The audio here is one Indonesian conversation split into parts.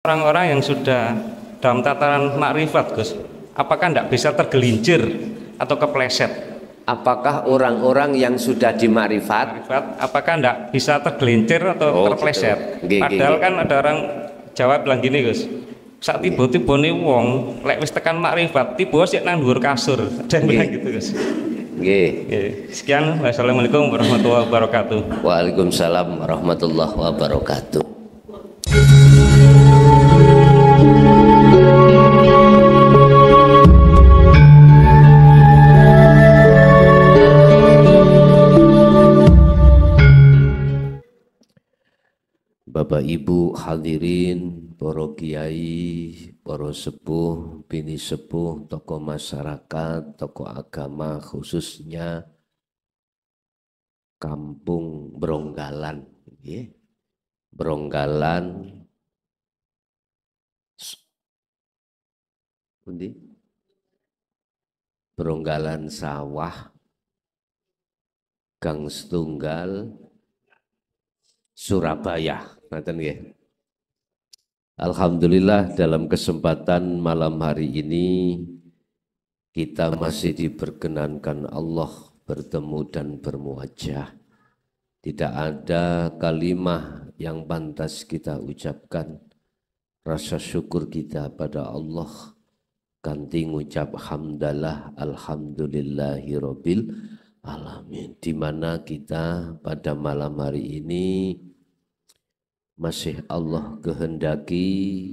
Orang-orang yang sudah dalam tataran makrifat, Gus, apakah tidak bisa tergelincir atau kepleset? Apakah orang-orang yang sudah di makrifat, apakah tidak bisa tergelincir atau terpleset? Gitu. Padahal kan ada orang Jawa bilang gini, Gus, saat tiba-tiba nih wong lek wis tekan makrifat tiba sik nang dhuwur kasur. Ada yang bilang gitu, Gus. Sekian, wassalamualaikum warahmatullahi wabarakatuh. Waalaikumsalam warahmatullahi wabarakatuh. Bapak Ibu hadirin, para kiai, para sepuh, bini sepuh, tokoh masyarakat, tokoh agama, khususnya Kampung Bronggalan, Bronggalan, Bronggalan Sawah, Gang Setunggal, Surabaya. Alhamdulillah dalam kesempatan malam hari ini kita masih diperkenankan Allah bertemu dan bermuajah. Tidak ada kalimah yang pantas kita ucapkan rasa syukur kita pada Allah ganti ngucap hamdalah alhamdulillahirabbil alamin, di mana kita pada malam hari ini masih Allah kehendaki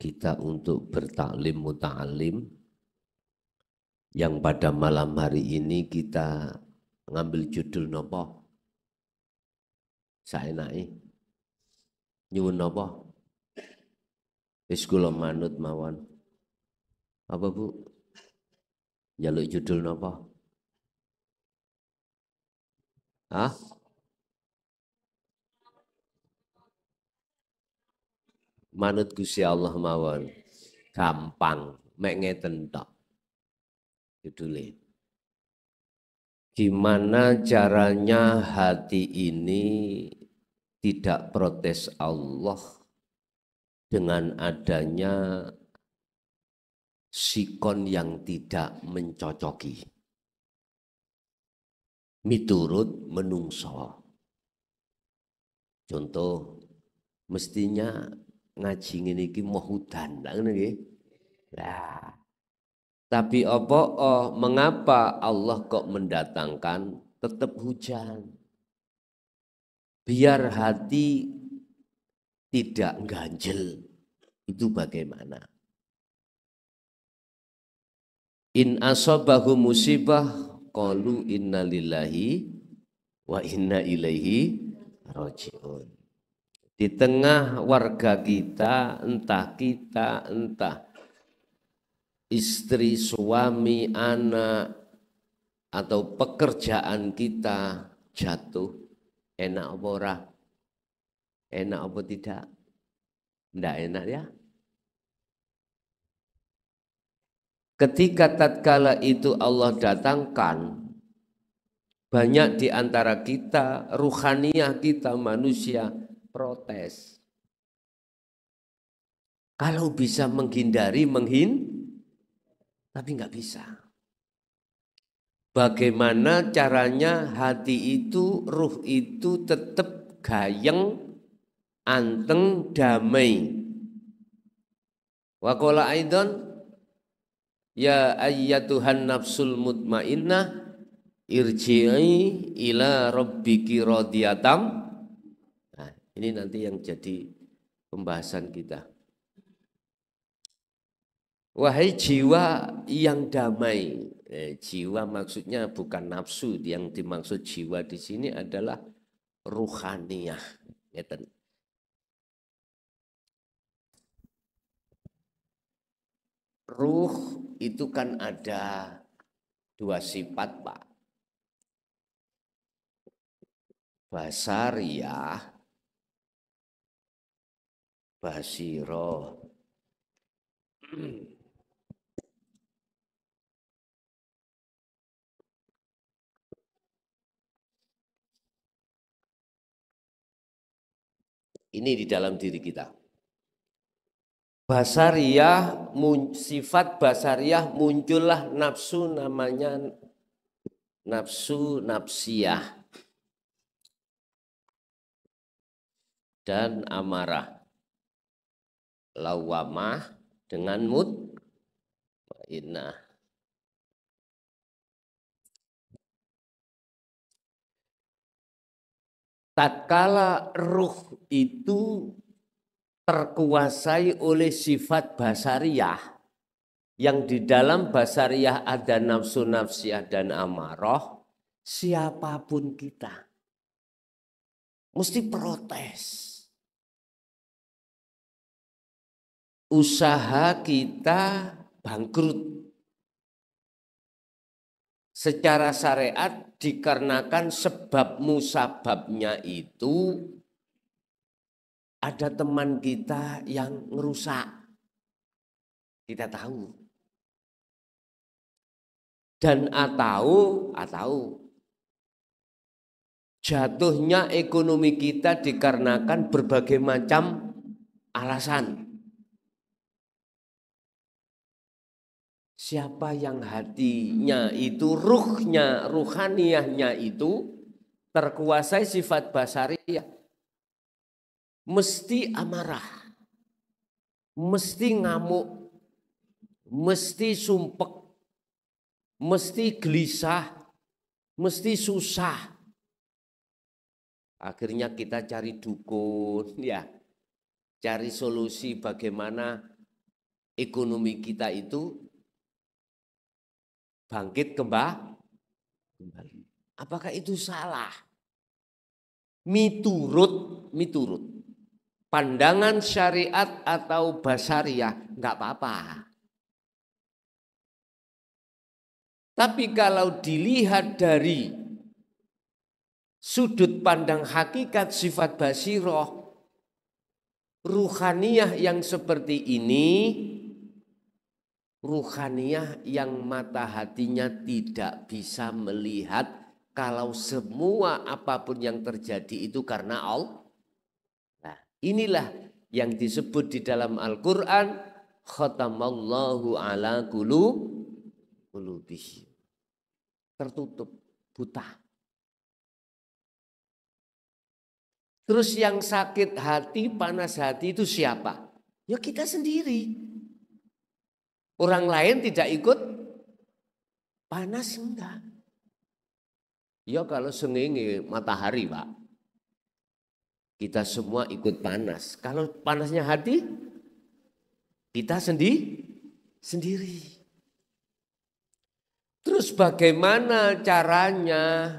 kita untuk bertaklim muta'alim, yang pada malam hari ini kita ngambil judul nopo saenake nyuwun nopo wis kula manut mawon. Apa Bu? Njaluk judul nopo? Hah? Manut Gusti Allah mawon. Gampang, mek ngeten tok. Judulnya. Gimana caranya hati ini tidak protes Allah dengan adanya sikon yang tidak mencocoki, miturut menungso. Contoh, mestinya ngaji ngene iki mohudan, nah, tapi mengapa Allah kok mendatangkan tetap hujan? Biar hati tidak ganjel. Itu bagaimana? In asabahu musibah qalu inna lillahi wa inna ilaihi raji'un. Di tengah warga kita, entah istri, suami, anak, atau pekerjaan kita jatuh, enak apa ora? Enak apa tidak? Tidak enak ya? Ketika tatkala itu Allah datangkan, banyak di antara kita, ruhaniyah kita manusia protes. Kalau bisa menghindari, tapi nggak bisa. Bagaimana caranya hati itu, ruh itu tetap gayeng, anteng, damai. Wa qala aidan ya ayyatuhan nafsul mutmainnah irji'i ila rabbiki radiyatam. Nah, ini nanti yang jadi pembahasan kita. Wahai jiwa yang damai. Jiwa maksudnya bukan nafsu, yang dimaksud jiwa di sini adalah ruhaniyah. Ruh itu kan ada dua sifat, Pak. Basariyah, basiroh. Ini di dalam diri kita. basariyah, sifat basariyah muncullah nafsu namanya nafsu nafsiyah dan amarah, lawamah dengan mutmainnah. Tatkala ruh itu terkuasai oleh sifat basariyah, yang di dalam basariyah ada nafsu nafsiyah dan amarah, siapapun kita mesti protes. Usaha kita bangkrut secara syariat dikarenakan sebab musababnya itu ada teman kita yang ngerusak. Kita tahu. Dan atau jatuhnya ekonomi kita dikarenakan berbagai macam alasan. Siapa yang hatinya itu, ruhnya, ruhaniyahnya itu terkuasai sifat basariyah, mesti amarah, mesti ngamuk, mesti sumpek, mesti gelisah, mesti susah. Akhirnya kita cari dukun, ya, cari solusi bagaimana ekonomi kita itu bangkit kembali. Apakah itu salah? Miturut pandangan syariat atau basariyah enggak apa-apa. Tapi kalau dilihat dari sudut pandang hakikat sifat basiroh, ruhaniyah yang seperti ini, ruhaniyah yang mata hatinya tidak bisa melihat kalau semua apapun yang terjadi itu karena Allah. Nah, inilah yang disebut di dalam Al-Quran, khatamallahu ala qulubihim. Tertutup, buta. Terus yang sakit hati, panas hati itu siapa? Ya kita sendiri. Orang lain tidak ikut panas, enggak. Ya kalau sengenge matahari, Pak. Kita semua ikut panas. Kalau panasnya hati, kita sendiri. Terus bagaimana caranya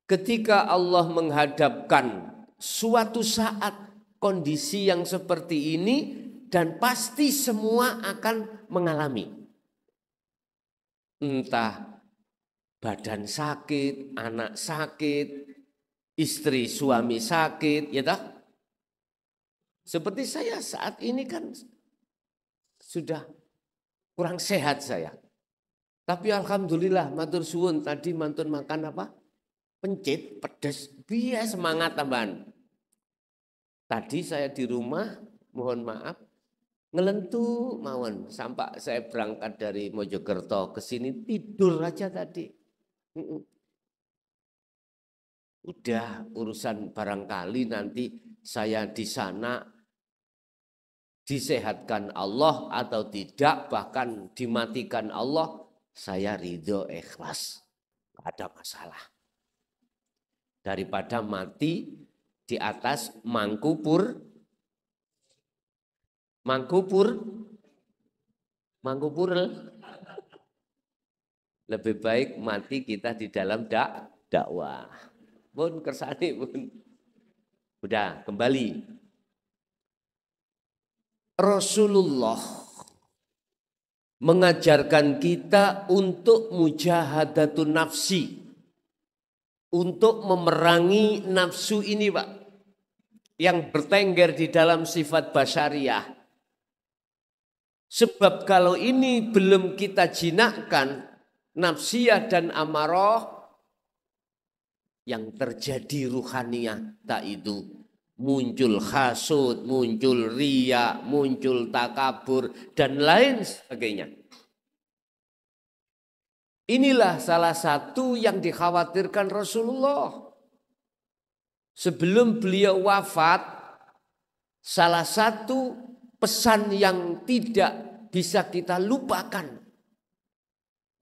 ketika Allah menghadapkan suatu saat kondisi yang seperti ini, dan pasti semua akan mengalami. Entah badan sakit, anak sakit, istri suami sakit, ya tak? Seperti saya saat ini kan sudah kurang sehat saya. Tapi alhamdulillah matur suwun tadi mantun makan apa? Pencit, pedas, biar semangat tambahan. Tadi saya di rumah, mohon maaf, ngelentu mawon sampai saya berangkat dari Mojokerto ke sini tidur aja tadi. Udah urusan barangkali nanti saya di sana disehatkan Allah atau tidak, bahkan dimatikan Allah, saya ridho ikhlas, gak ada masalah. Daripada mati di atas mangkupur, lebih baik mati kita di dalam dakwah. Pun kersane pun. Udah kembali. Rasulullah mengajarkan kita untuk mujahadatun nafsi, untuk memerangi nafsu ini, Pak, yang bertengger di dalam sifat basyariah. Sebab kalau ini belum kita jinakkan, nafsiyah dan amarah, yang terjadi ruhaniyah tak itu muncul hasud, muncul riya, muncul takabur, dan lain sebagainya. Inilah salah satu yang dikhawatirkan Rasulullah. Sebelum beliau wafat, salah satu pesan yang tidak bisa kita lupakan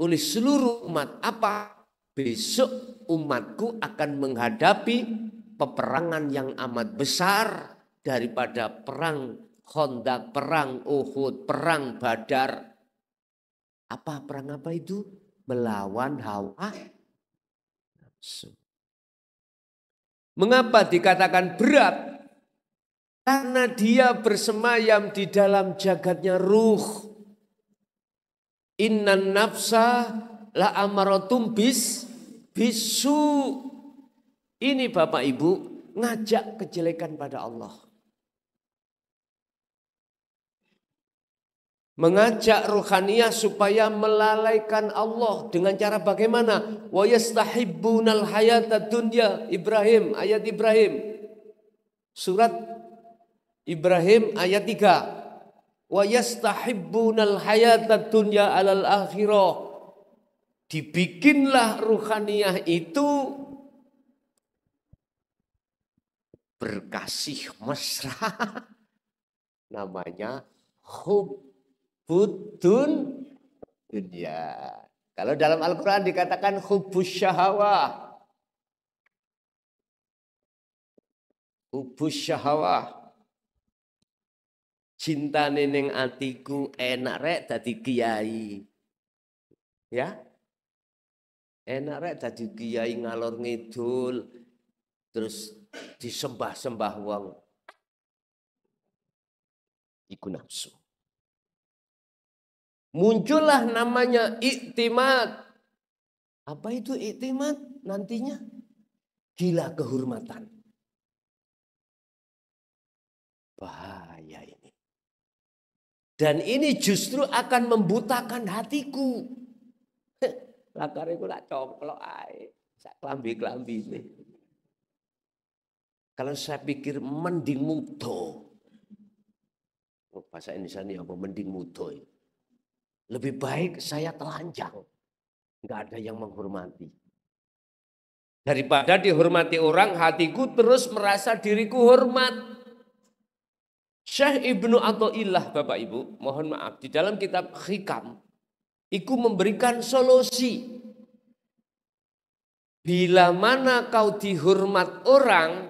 oleh seluruh umat apa? Besok umatku akan menghadapi peperangan yang amat besar daripada perang Khandaq, perang Uhud, perang Badar. Apa perang apa itu? Melawan hawa nafsu. Mengapa dikatakan berat? Karena dia bersemayam di dalam jagatnya ruh. Innan nafsa la amaratum bisu. Ini Bapak Ibu ngajak kejelekan pada Allah. Mengajak ruhaniyah supaya melalaikan Allah dengan cara bagaimana? Wa yastahibbunal hayatad dunya. Ibrahim, ayat Ibrahim. Surat Ibrahim ayat 3. Wa yastahibbunal hayatad dunya alal akhirah. Dibikinlah ruhaniyah itu berkasih mesra. Namanya hubbudun dunya. Kalau dalam Al-Quran dikatakan hubbus syahawah. Hubbus syahawah. Cinta neneng atiku enak rek dadi kiai. Ya. Enak rek dadi kiai ngalor ngidul. Terus disembah-sembah wong. Iku nafsu. Muncullah namanya iktimad. Apa itu iktimad? Nantinya gila kehormatan. Bahaya ini. Dan ini justru akan membutakan hatiku. Lakariku lak coplok ae. Sak klambi-klambi ini. Kalau saya pikir mending mudo. Bahasa Indonesia ini apa? Mending mudo. Lebih baik saya telanjang. Enggak ada yang menghormati. Daripada dihormati orang, hatiku terus merasa diriku hormat. Syekh Ibnu Athaillah Bapak Ibu, mohon maaf, di dalam kitab Hikam, itu memberikan solusi. Bila mana kau dihormat orang,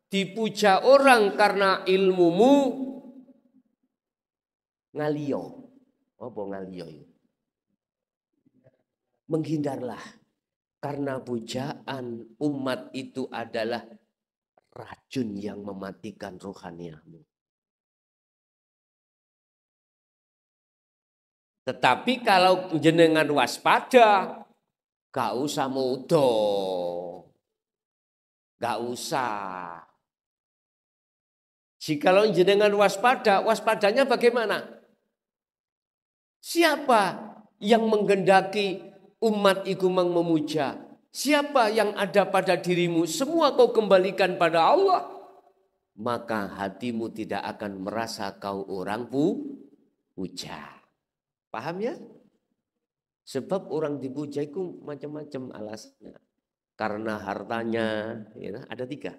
dipuja orang karena ilmumu, ngaliyo. Apa ngaliyo itu? Menghindarlah. Karena pujaan umat itu adalah racun yang mematikan rohaniahmu. Tetapi kalau jenengan waspada, gak usah mudo. Gak usah. Jikalau jenengan waspada, waspadanya bagaimana? Siapa yang menggendaki umat iku memuja? Siapa yang ada pada dirimu? Semua kau kembalikan pada Allah. Maka hatimu tidak akan merasa kau orang puja. Paham ya? Sebab orang dipuja itu macam-macam alasannya. Karena hartanya, ya, ada 3.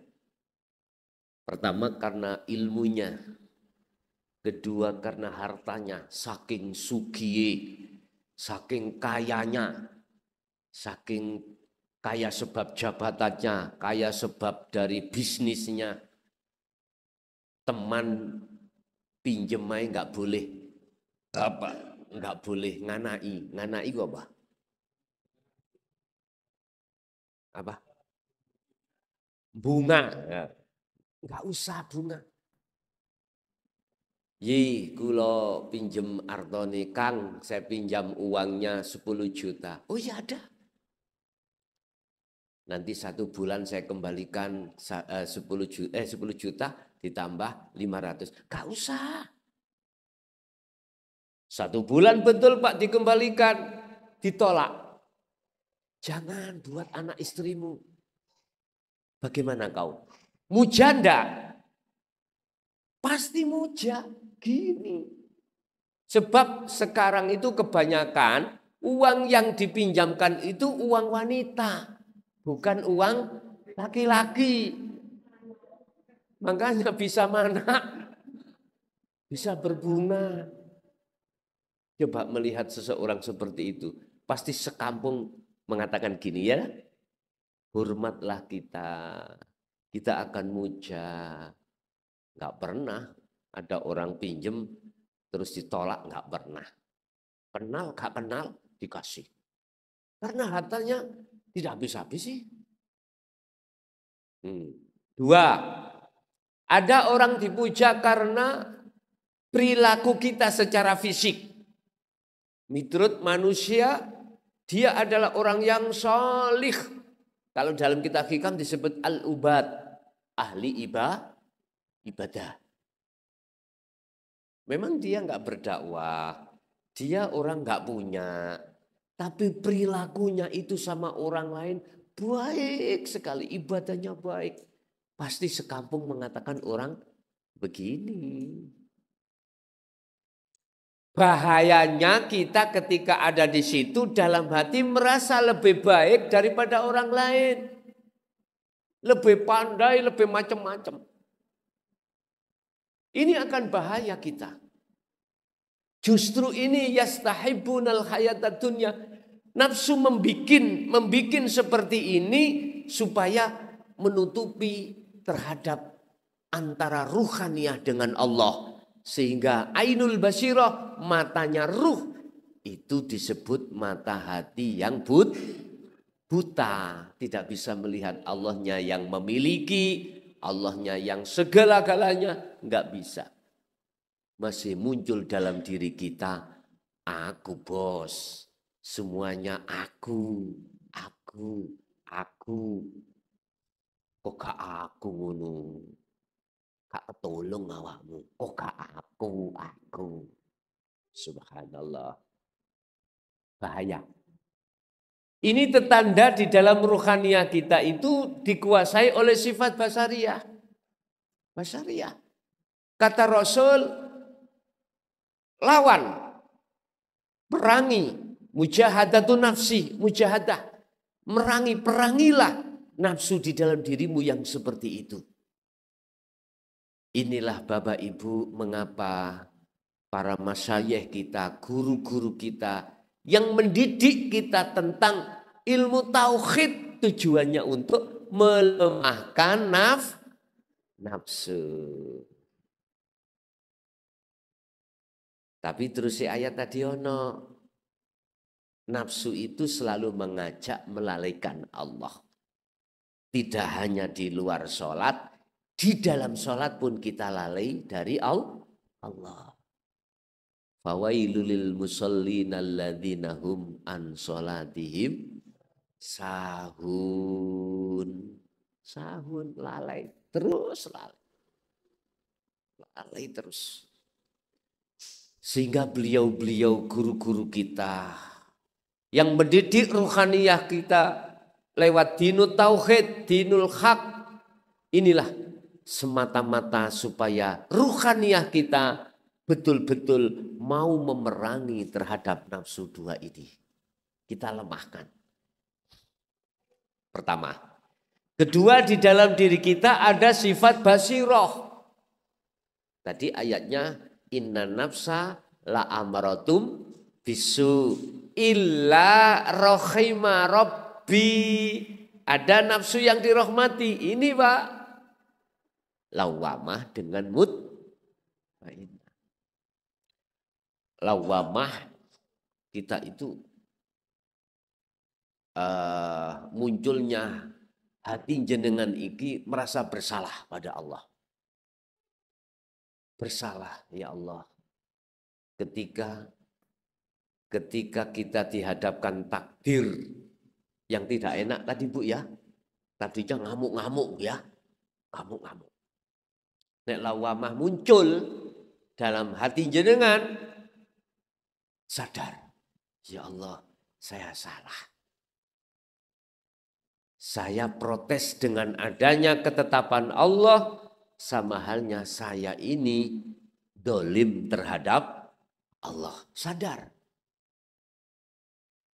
Pertama karena ilmunya. Kedua karena hartanya. Saking sugih, saking kayanya. Saking kaya sebab jabatannya, kaya sebab dari bisnisnya. Teman pinjem aja nggak boleh. Apa? Nggak boleh nganai. Nganai itu apa? Apa? Bunga. Nggak usah bunga. Yi, kulo pinjem artone Kang, saya pinjam uangnya 10 juta. Oh ya ada. Nanti 1 bulan saya kembalikan 10 juta ditambah 500. Nggak usah. 1 bulan betul Pak dikembalikan, ditolak. Jangan buat anak istrimu. Bagaimana kau? Muja enggak? pasti muja gini. Sebab sekarang itu kebanyakan uang yang dipinjamkan itu uang wanita, bukan uang laki-laki. Makanya bisa mana? Bisa berbunga. Coba melihat seseorang seperti itu, pasti sekampung mengatakan gini ya, hormatlah kita akan muja. Nggak pernah ada orang pinjem terus ditolak, nggak pernah. Kenal, nggak kenal, dikasih. Karena hartanya tidak habis-habis sih. Dua, ada orang dipuja karena perilaku kita secara fisik. Menurut manusia, dia adalah orang yang salih. Kalau dalam kitab hikam disebut al-ubad, ahli ibadah. Memang dia nggak berdakwah, dia orang nggak punya, tapi perilakunya itu sama orang lain baik sekali, ibadahnya baik. Pasti sekampung mengatakan orang begini. Bahayanya kita ketika ada di situ dalam hati merasa lebih baik daripada orang lain. Lebih pandai, lebih macam-macam. Ini akan bahaya kita. Justru ini yastahibunal hayatad dunya. Nafsu membikin seperti ini supaya menutupi terhadap antara ruhaniyah dengan Allah. Sehingga ainul basirah, matanya ruh, itu disebut mata hati yang buta. Tidak bisa melihat Allahnya yang memiliki, Allahnya yang segala-galanya, enggak bisa. Masih muncul dalam diri kita, aku bos, semuanya aku. Kok gak aku ngono? Kak ketolong awakmu, kok gak aku. Subhanallah. Bahaya. Ini tertanda di dalam ruhaniyah kita itu dikuasai oleh sifat basariyah. Kata Rasul, lawan, perangi, mujahadatun nafsi, mujahadah. Perangilah nafsu di dalam dirimu yang seperti itu. Inilah Bapak Ibu mengapa para masyayikh kita, guru-guru kita yang mendidik kita tentang ilmu tauhid tujuannya untuk melemahkan nafsu. Tapi terus si ayat tadi ono, nafsu itu selalu mengajak melalaikan Allah. Tidak hanya di luar sholat, di dalam sholat pun kita lalai dari Allah. Fawailul lil musallin alladzina hum an sholatihim sahun, lalai terus. Sehingga beliau-beliau guru-guru kita yang mendidik ruhaniyah kita lewat dinul tauhid, dinul haq, inilah semata-mata supaya ruhaniyah kita betul-betul mau memerangi terhadap nafsu dua ini. Kita lemahkan. Pertama. Kedua, di dalam diri kita ada sifat basiroh. Tadi ayatnya, inna nafsa la amaratum bisu illa rohima rabbi. Ada nafsu yang dirahmati. Ini Pak. Lawamah dengan mutmainnah. Lawamah kita itu munculnya hati jenengan iki merasa bersalah pada Allah. Bersalah ya Allah. Ketika kita dihadapkan takdir yang tidak enak tadi Bu ya. Tadinya ngamuk-ngamuk ya. Ngamuk-ngamuk. Nek lawamah muncul dalam hati jenengan, sadar, ya Allah, saya salah. Saya protes dengan adanya ketetapan Allah, sama halnya saya ini dolim terhadap Allah. Sadar.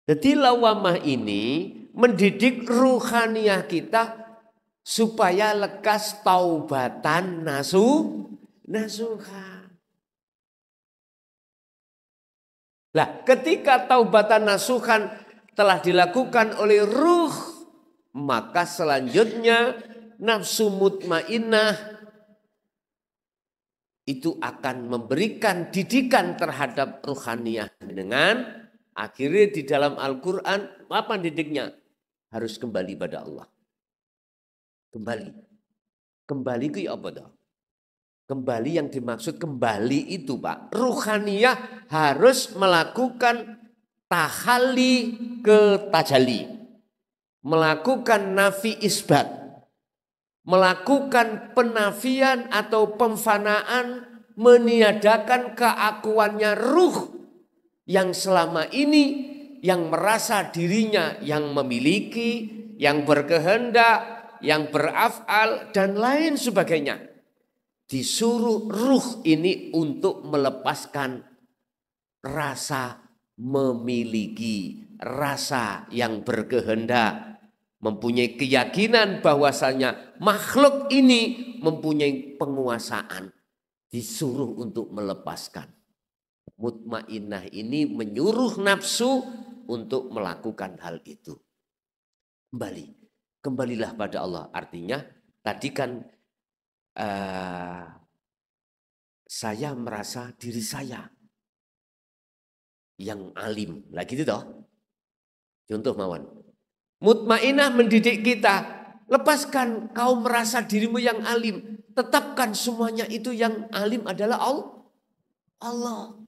Jadi lawamah ini mendidik ruhaniyah kita supaya lekas taubatan nasuha. Nah, ketika taubatan nasuhan telah dilakukan oleh ruh, maka selanjutnya nafsu mutmainnah itu akan memberikan didikan terhadap ruhaniyah dengan akhirnya di dalam Al-Quran apa didiknya? Harus kembali pada Allah. Kembali ke apa dah? Kembali yang dimaksud kembali itu Pak, ruhaniyah harus melakukan tahalli ke tajali, melakukan nafi isbat, melakukan penafian atau pemfanaan, meniadakan keakuannya ruh yang selama ini yang merasa dirinya yang memiliki, yang berkehendak, yang beraf'al dan lain sebagainya. Disuruh ruh ini untuk melepaskan rasa memiliki, rasa yang berkehendak, mempunyai keyakinan bahwasanya makhluk ini mempunyai penguasaan. Disuruh untuk melepaskan. Mutmainnah ini menyuruh nafsu untuk melakukan hal itu. Kembalilah pada Allah. Artinya tadi kan saya merasa diri saya yang alim. Lah gitu toh. Contoh mawon. Mutmainnah mendidik kita. Lepaskan kau merasa dirimu yang alim. Tetapkan semuanya itu yang alim adalah Allah.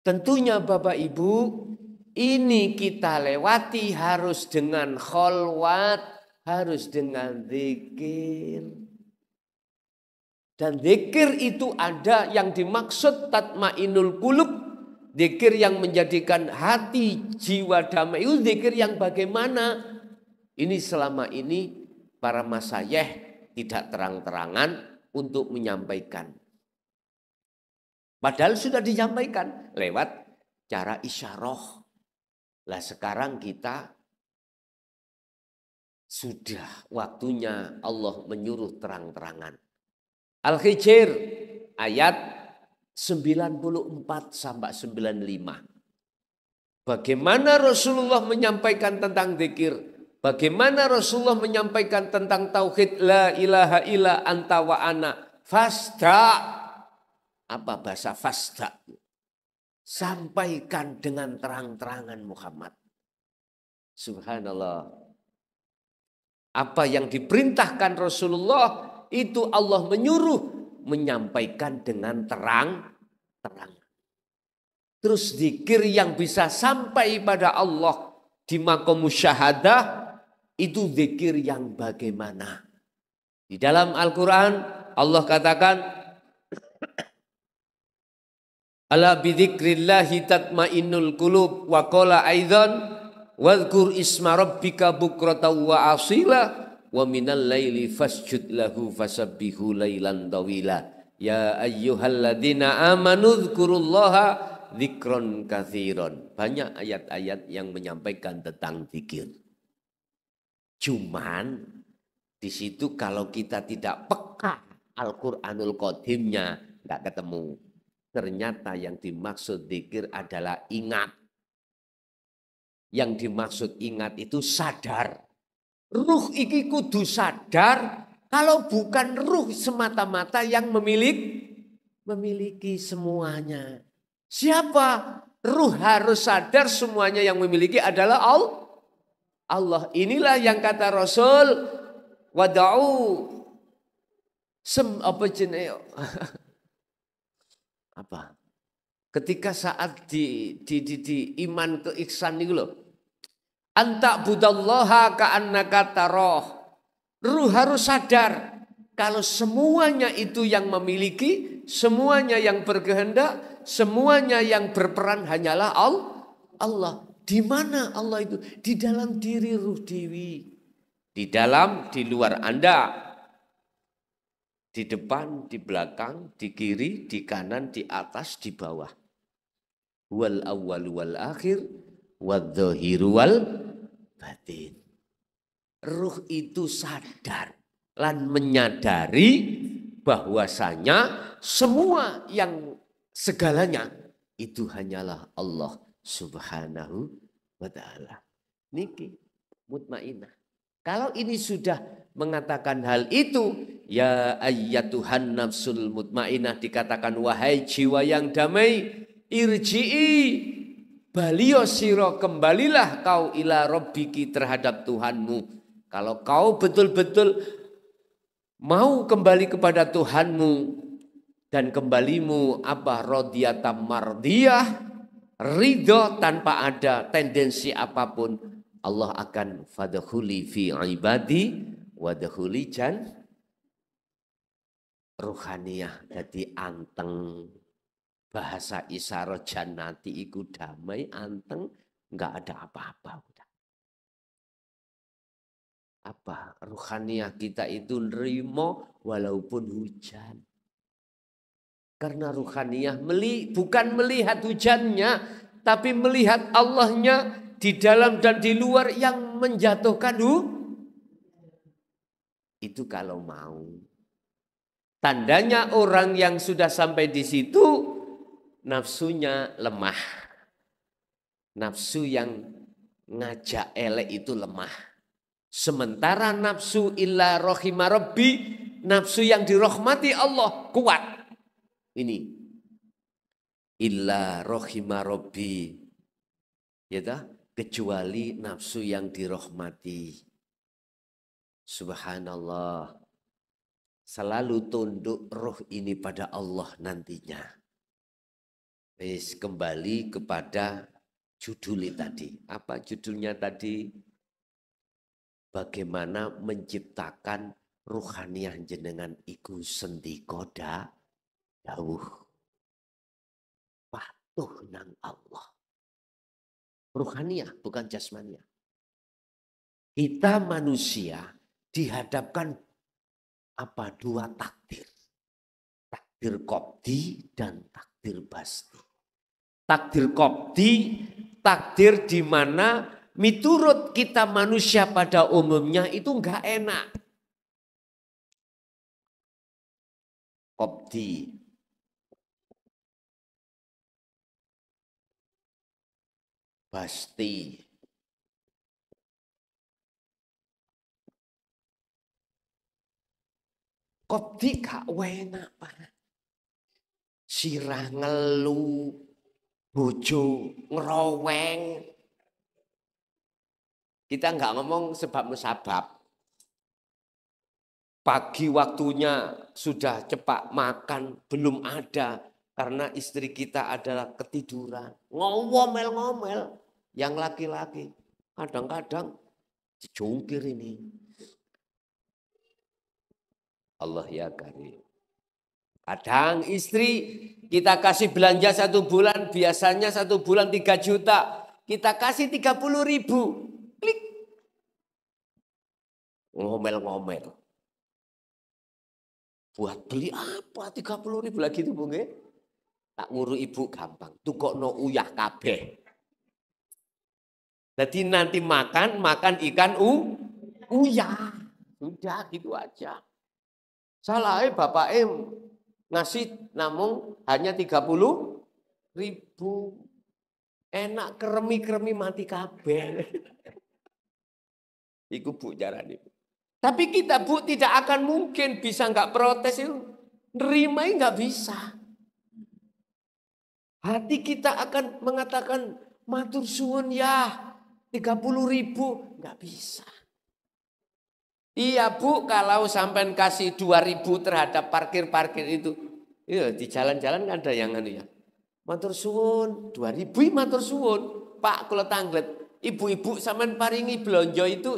Tentunya Bapak Ibu, ini kita lewati harus dengan kholwat, harus dengan zikir. Dan zikir itu ada yang dimaksud tatmainul qulub, zikir yang menjadikan hati jiwa damai. Itu zikir yang bagaimana? Ini selama ini para masyayikh tidak terang-terangan untuk menyampaikan. Padahal sudah disampaikan lewat cara isyarah. Lah sekarang kita sudah waktunya Allah menyuruh terang-terangan. Al-Hijr ayat 94 sampai 95. Bagaimana Rasulullah menyampaikan tentang zikir? Bagaimana Rasulullah menyampaikan tentang tauhid la ilaha illa anta wa ana fasda. Apa bahasa fasda? Sampaikan dengan terang-terangan Muhammad. Subhanallah. Apa yang diperintahkan Rasulullah itu Allah menyuruh menyampaikan dengan terang-terang. Terus zikir yang bisa sampai pada Allah di maqam musyahadah itu zikir yang bagaimana? Di dalam Al-Quran Allah katakan ala bidzikrillahi tatmainnul qulub wa qala aidzan wadhkur isma rabbika bukratan wa asila wa minal laili fasjud lahu fasabbihu lailan tawila ya ayyuhalladzina amanu dzkurullaha dzikron katsiron. Banyak ayat-ayat yang menyampaikan tentang zikir. Cuman di situ kalau kita tidak peka Al-Qur'anul Qadimnya enggak ketemu. Ternyata yang dimaksud zikir adalah ingat. Yang dimaksud ingat itu sadar. Ruh iki kudu sadar. Kalau bukan ruh semata-mata yang memiliki semuanya. Siapa? Ruh harus sadar semuanya yang memiliki adalah Allah. Inilah yang kata Rasul. Wada'u. Apa? Ketika saat di iman ke ihsan itu loh. Anta budallaha ka'annaka tarah. Ruh harus sadar kalau semuanya itu yang memiliki, semuanya yang berkehendak, semuanya yang berperan hanyalah Allah. Di mana Allah itu? Di dalam diri ruh dewi. Di dalam, di luar Anda. Di depan, di belakang, di kiri, di kanan, di atas, di bawah. Wal awwal wal akhir, wal dhahiru wal batin. Ruh itu sadar lan menyadari bahwasanya semua yang segalanya itu hanyalah Allah Subhanahu wa ta'ala. Niki mutmainah. Kalau ini sudah mengatakan hal itu, ya ayyatuhan nafsul mutmainah, dikatakan wahai jiwa yang damai, irji'i, balio siro, kembalilah kau ila rabbiki, terhadap Tuhanmu. Kalau kau betul-betul mau kembali kepada Tuhanmu dan kembalimu apa rodiyatam mardiyah, ridho tanpa ada tendensi apapun, Allah akan fadkhuli fi ibadi wadkhuli jan ruhaniyah, jadi anteng. Bahasa isyarat jannati iku damai, anteng, enggak ada apa-apa. Apa ruhaniyah kita itu nerimo walaupun hujan. Karena ruhaniyah bukan melihat hujannya, tapi melihat Allahnya di dalam dan di luar yang menjatuhkan itu kalau mau. Tandanya orang yang sudah sampai di situ nafsunya lemah. Nafsu yang ngajak elek itu lemah. Sementara nafsu illa rohima rabbi, nafsu yang dirahmati Allah kuat. Ini illa rohima rabbi, ya, kecuali nafsu yang dirahmati. Subhanallah. Selalu tunduk roh ini pada Allah nantinya. Kembali kepada judul tadi. Apa judulnya tadi? Bagaimana menciptakan ruhaniyah jenengan iku sendikoda dawuh. Patuh nang Allah. Ruhaniyah bukan jasmania. Kita manusia dihadapkan apa dua takdir. Takdir qobdi dan takdir basti. Takdir qobdi, takdir di mana miturut kita manusia pada umumnya itu enggak enak. Qobdi. Basti. Qobdi gak enak, Pak. Sirah ngelu, bojo ngeroweng. Kita nggak ngomong sebab musabab. Pagi waktunya sudah cepat makan, belum ada. Karena istri kita adalah ketiduran. Ngomel-ngomel. Yang laki-laki. Kadang-kadang dijungkir ini. Allah ya karim. Kadang istri kita kasih belanja 1 bulan. Biasanya 1 bulan 3 juta. Kita kasih 30.000. Klik. Ngomel-ngomel. Buat beli apa 30.000 lagi itu Bu nggih? Tak nguru ibu gampang. Tukokno uyah kabeh. Jadi nanti makan ikan uyah. Sudah gitu aja. Salahnya bapak ngasih namun hanya 30.000. Enak keremi mati kabeh. Iku Bu jarane. Tapi kita Bu tidak akan mungkin bisa nggak protes itu. Nerima nggak bisa. Hati kita akan mengatakan matur suwun ya 30.000 nggak bisa. Iya Bu, kalau sampai kasih 2.000 terhadap parkir itu, iya di jalan-jalan kan ada yang anu ya. Matur suwun 2.000 matur suwun. Pak kula tanglet, ibu-ibu sampean paringi blonjo itu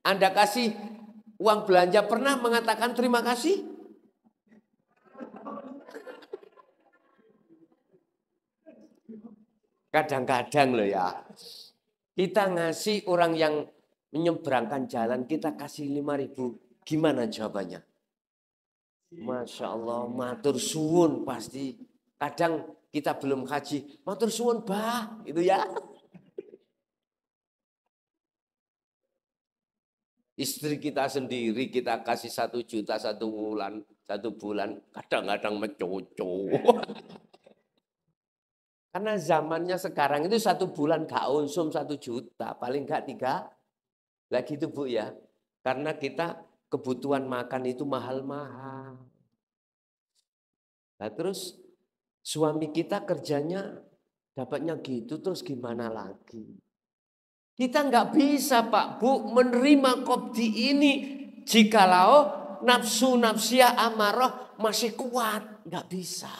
Anda kasih uang belanja pernah mengatakan terima kasih? Kadang-kadang loh ya. Kita ngasih orang yang menyeberangkan jalan, kita kasih 5.000. Gimana jawabannya? Masya Allah, matur suwun pasti. Kadang kita belum haji, matur suwun bah, gitu ya. Istri kita sendiri kita kasih 1 juta 1 bulan, 1 bulan, kadang-kadang mencoco. Karena zamannya sekarang itu 1 bulan gak unsum 1 juta, paling gak 3. Lagi itu Bu ya, karena kita kebutuhan makan itu mahal-mahal. Nah terus suami kita kerjanya dapatnya gitu, terus gimana lagi? Kita nggak bisa Pak Bu menerima kopti ini jikalau nafsu nafsia amarah masih kuat, nggak bisa.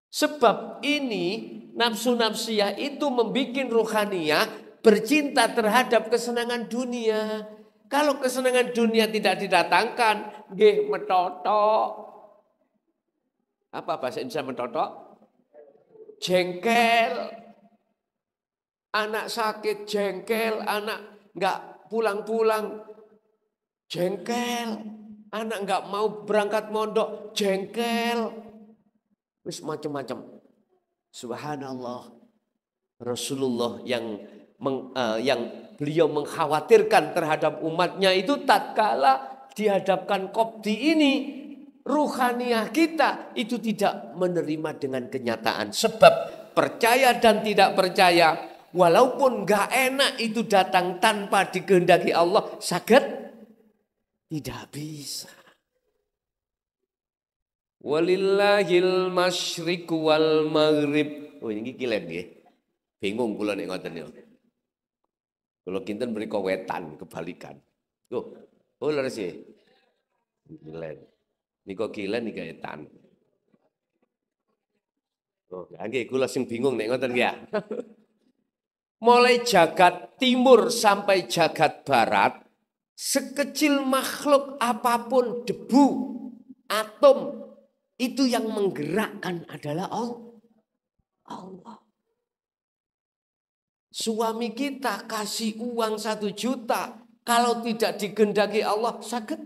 Sebab ini nafsu nafsia itu membuat ruhaniyah bercinta terhadap kesenangan dunia. Kalau kesenangan dunia tidak didatangkan, nggih metotok. Apa bahasa Indonesia metotok? Jengkel. Anak sakit jengkel, anak nggak pulang-pulang jengkel, anak nggak mau berangkat mondok jengkel, terus macam-macam. Subhanallah, Rasulullah yang beliau mengkhawatirkan terhadap umatnya itu tatkala dihadapkan kopti ini, ruhaniyah kita itu tidak menerima dengan kenyataan. Sebab percaya dan tidak percaya, walaupun gak enak itu datang tanpa dikehendaki Allah, sakit tidak bisa. Walillahil masyriq wal maghrib. Oh ini kilen nggih. Bingung kula nek ngoten niku. Kula kinten mriko wetan kebalikan. Loh, oh leres nggih. Kilen. Niku kilen iki wetan. Oh, nggih kula sing bingung nek ngoten nggih ya. Mulai jagat timur sampai jagat barat, sekecil makhluk apapun, debu, atom, itu yang menggerakkan adalah Allah. Suami kita kasih uang 1 juta, kalau tidak digendaki Allah sakit.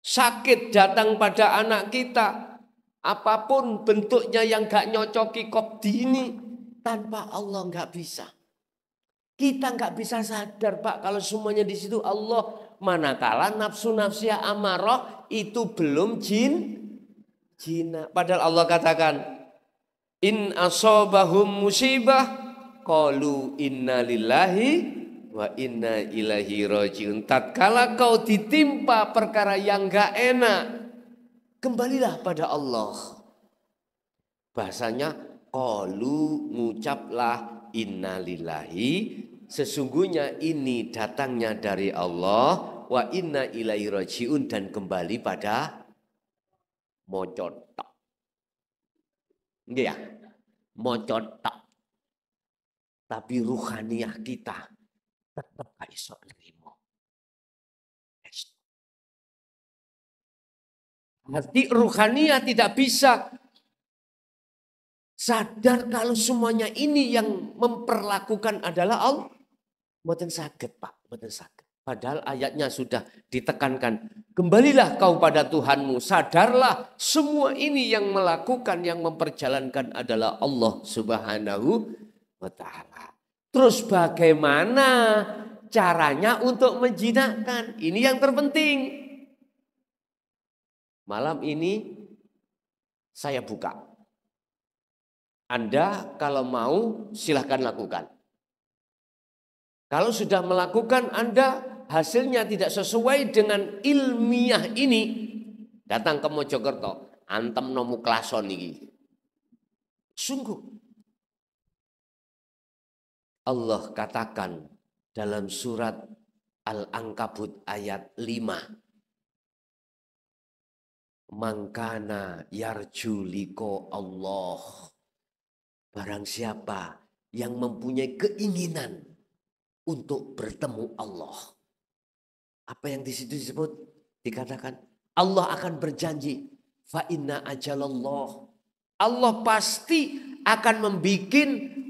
Sakit datang pada anak kita, apapun bentuknya yang gak nyocoki kopdi ini, tanpa Allah nggak bisa. Kita nggak bisa sadar Pak kalau semuanya di situ Allah. Manakala nafsu nafsia amarah itu belum jina. Padahal Allah katakan, in asobahum musibah qalu inna lillahi wa inna ilaihi rajiun. Tatkala kau ditimpa perkara yang nggak enak, kembalilah pada Allah. Bahasanya qalu, ngucaplah innalillahi, sesungguhnya ini datangnya dari Allah, wa inna ilaihi rajiun, dan kembali pada mocotok. Nggih ya, mocotok. Tapi ruhaniyah kita tetap gak iso nerimo. Berarti ruhaniyah tidak bisa sadar kalau semuanya ini yang memperlakukan adalah Allah. Mboten saged Pak, mboten saged. Padahal ayatnya sudah ditekankan, kembalilah kau pada Tuhanmu, sadarlah semua ini yang melakukan, yang memperjalankan adalah Allah Subhanahu wa ta'ala. Terus bagaimana caranya untuk menjinakkan? Ini yang terpenting. Malam ini saya buka. Anda kalau mau silahkan lakukan. Kalau sudah melakukan Anda hasilnya tidak sesuai dengan ilmiah ini, datang ke Mojokerto, antem nomu klason ini. Sungguh. Allah katakan dalam surat Al-Ankabut ayat 5. Mangkana yarju liko Allah. Barang siapa yang mempunyai keinginan untuk bertemu Allah. Apa yang di situ disebut? Dikatakan Allah akan berjanji, fa inna ajalallah. Allah pasti akan membikin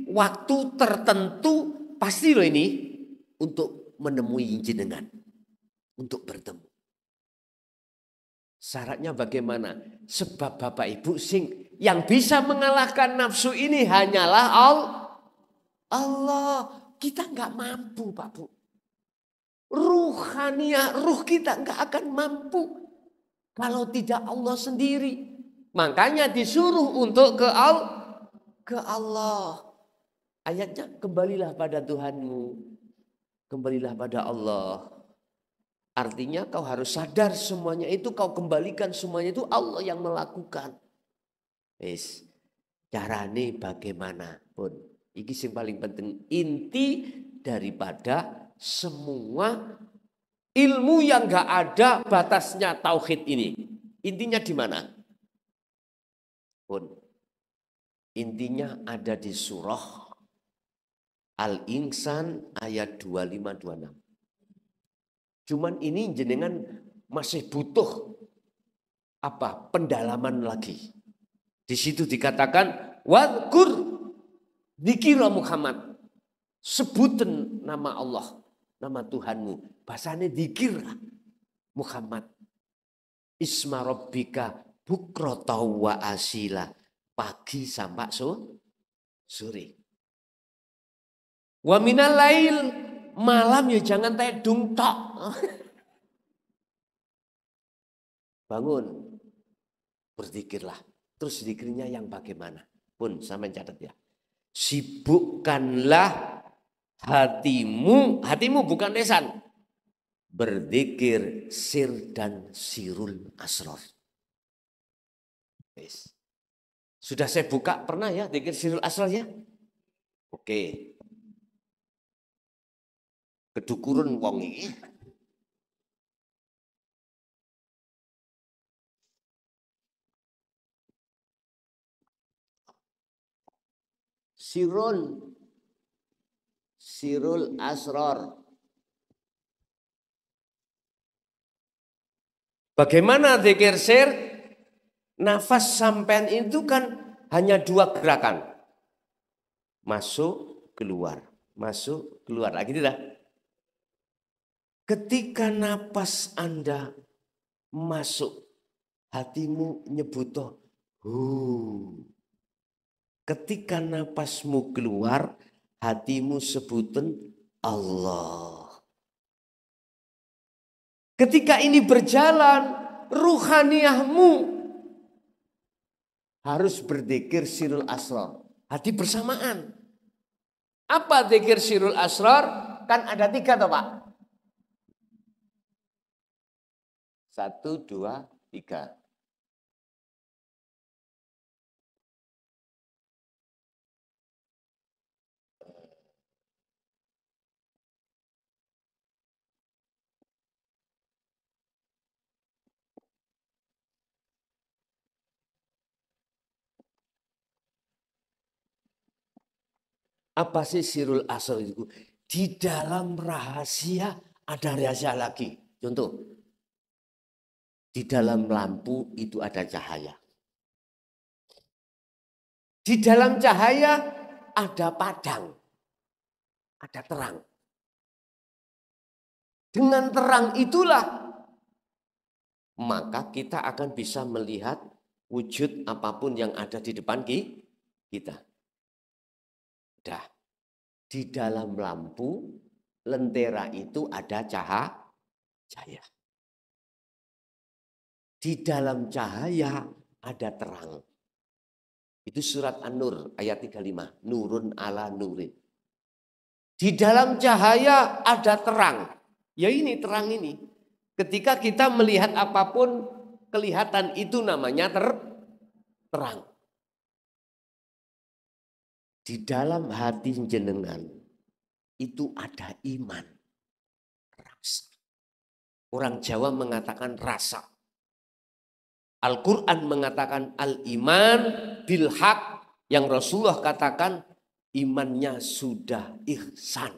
waktu tertentu, pasti loh ini, untuk menemui jenengan, untuk bertemu. Syaratnya bagaimana? Sebab Bapak Ibu yang bisa mengalahkan nafsu ini hanyalah Allah. Kita nggak mampu Pak Bu. Ruhaniah, ruh kita nggak akan mampu kalau tidak Allah sendiri. Makanya disuruh untuk ke Allah. Ayatnya kembalilah pada Tuhanmu. Kembalilah pada Allah. Artinya kau harus sadar semuanya itu kau kembalikan, semuanya itu Allah yang melakukan. Wis, carane bagaimanapun. Iki yang paling penting, inti daripada semua ilmu yang gak ada batasnya tauhid ini. Intinya di mana? Pun. Intinya ada di surah Al-Insan ayat 25-26. Cuman ini jenengan masih butuh pendalaman lagi. Di situ dikatakan wadkur dzikra Muhammad. Sebutin nama Allah, nama Tuhanmu. Bahasanya dzikir Muhammad. Isma rabbika bukrata wa asila. Pagi sampai sore. Wa minal lail, malam ya jangan tedung tok. Bangun, berzikirlah. Terus zikirnya yang bagaimana? Pun sampai catat ya. Sibukkanlah hatimu bukan lesan. Berzikir sir dan sirul asrar. Yes. Sudah saya buka pernah ya zikir sirul asrar ya? Oke. Kedukurun wong iki. Sirul asrar. Bagaimana zikir sir? Nafas sampean itu kan hanya 2 gerakan. Masuk, keluar. Masuk, keluar. Lagi tidak? Ketika napas Anda masuk, hatimu nyebutoh. Ketika napasmu keluar, hatimu sebutin Allah. Ketika ini berjalan, ruhaniyahmu harus berzikir sirul asrar. Hati bersamaan. Apa zikir sirul asrar? Kan ada 3 toh Pak. 1, 2, 3. Apa sih sirul asrar itu? Di dalam rahasia ada rahasia lagi. Contoh, di dalam lampu itu ada cahaya. Di dalam cahaya ada padang, ada terang. Dengan terang itulah maka kita akan bisa melihat wujud apapun yang ada di depan kita. Dah, di dalam lampu lentera itu ada cahaya. Di dalam cahaya ada terang. Itu surat An-Nur ayat 35. Nurun ala nurin. Di dalam cahaya ada terang. Ya ini terang ini. Ketika kita melihat apapun kelihatan itu namanya terang. Di dalam hati jenengan itu ada iman. Rasa. Orang Jawa mengatakan rasa. Al-Quran mengatakan al-iman bil haq, yang Rasulullah katakan imannya sudah ihsan.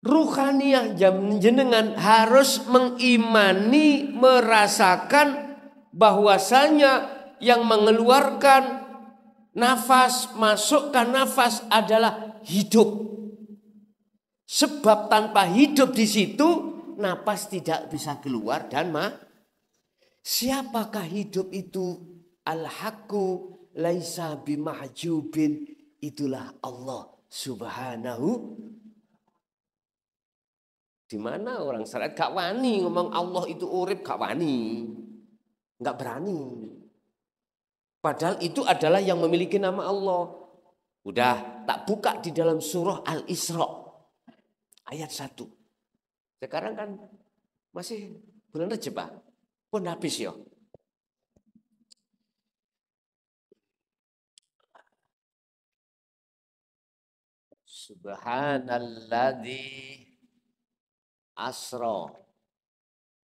Ruhaniyah jenengan harus mengimani, merasakan bahwasanya yang mengeluarkan nafas, masukkan nafas adalah hidup. Sebab tanpa hidup di situ napas tidak bisa keluar dan siapakah hidup itu? Al-haqqu laisa bimahjubin, itulah Allah Subhanahu. Di mana orang syariat gak wani ngomong Allah itu urip, gak wani, gak berani. Padahal itu adalah yang memiliki nama Allah. Udah tak buka di dalam surah Al-Isra ayat 1. Sekarang kan masih bulan Rejab, pun habis ya. Subhanalladzi asra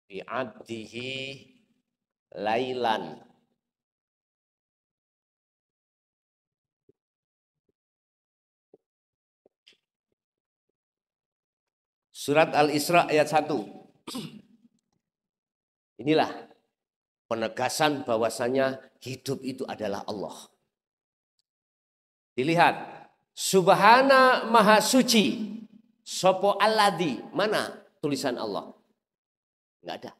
bi 'abdihi lailan Surat Al-Isra ayat 1. Inilah penegasan bahwasanya hidup itu adalah Allah. Dilihat, Subhana Maha Suci, Sopo Alladzi, mana tulisan Allah? Enggak ada.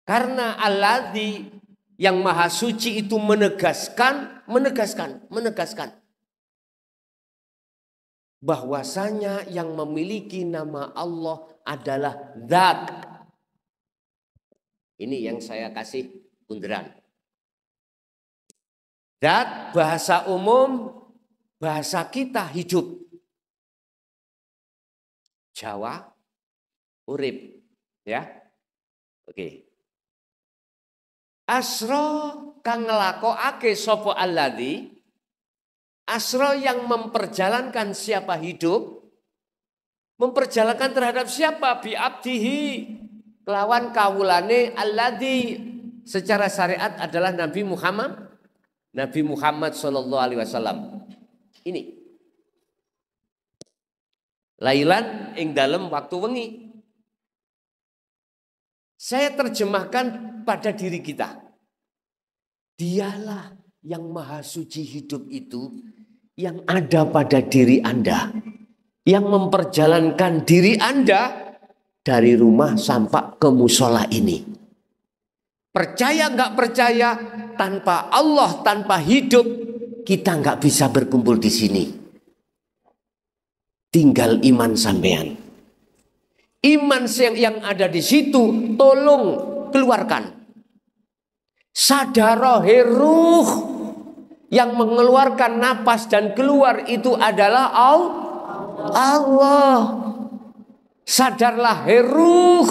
Karena Alladzi yang Maha Suci itu menegaskan bahwasanya yang memiliki nama Allah adalah Zat. Ini yang saya kasih bunderan. Zat bahasa umum, bahasa kita hidup. Jawa urip, ya. Oke. Asra kang nglakokake sapa alladzi, asra yang memperjalankan siapa hidup, memperjalankan terhadap siapa? Bi abdihi, kelawan kawulane alladzi, secara syariat adalah Nabi Muhammad sallallahu alaihi wasallam. Ini lailan ing dalem waktu wengi. Saya terjemahkan pada diri kita. Dialah yang maha suci hidup itu yang ada pada diri Anda, yang memperjalankan diri Anda dari rumah sampai ke musola ini. Percaya nggak percaya, tanpa Allah, tanpa hidup, kita nggak bisa berkumpul di sini. Tinggal iman sampean. Iman yang ada di situ, tolong keluarkan. Sadarahe ruh yang mengeluarkan napas dan keluar itu adalah Allah. Sadarlah ruh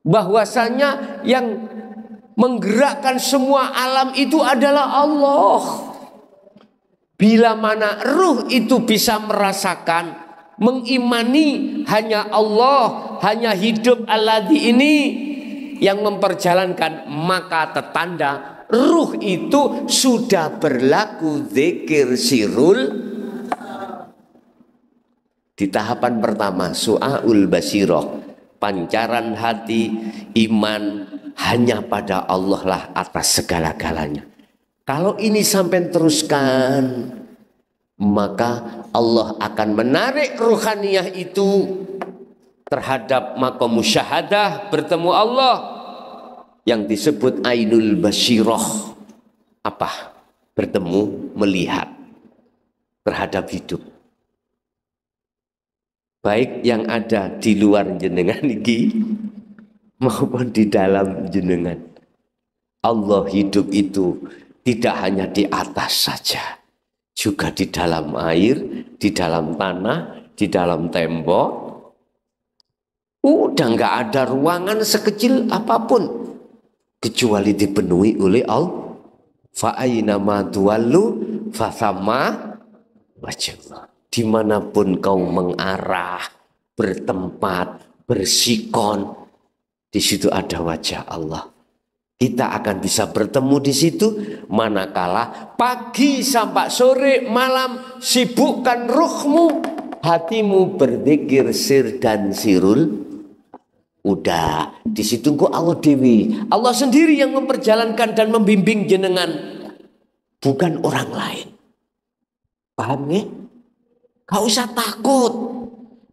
bahwasanya yang menggerakkan semua alam itu adalah Allah. Bila mana ruh itu bisa merasakan, mengimani hanya Allah, hanya hidup alladzi ini yang memperjalankan, maka tertanda ruh itu sudah berlaku zikir sirul. Di tahapan pertama, su'aul basirah, pancaran hati, iman hanya pada Allah lah atas segala-galanya. Kalau ini sampai teruskan, maka Allah akan menarik ruhaniyah itu terhadap maqam musyahadah, bertemu Allah yang disebut ainul basirah. Apa? Bertemu, melihat terhadap hidup. Baik yang ada di luar jenengan iki maupun di dalam jenengan. Allah hidup itu tidak hanya di atas saja, juga di dalam air, di dalam tanah, di dalam tembok. Udah nggak ada ruangan sekecil apapun kecuali dipenuhi oleh Allah. Fa aina ma tuwallu fa thamma wajhullah. Dimanapun kau mengarah, bertempat, bersikon, di situ ada wajah Allah. Kita akan bisa bertemu di situ manakala pagi sampai sore malam sibukkan ruhmu, hatimu berzikir sir dan sirul. Udah di situ kok Allah dewi, Allah sendiri yang memperjalankan dan membimbing jenengan, bukan orang lain. Paham ya? Gak usah takut.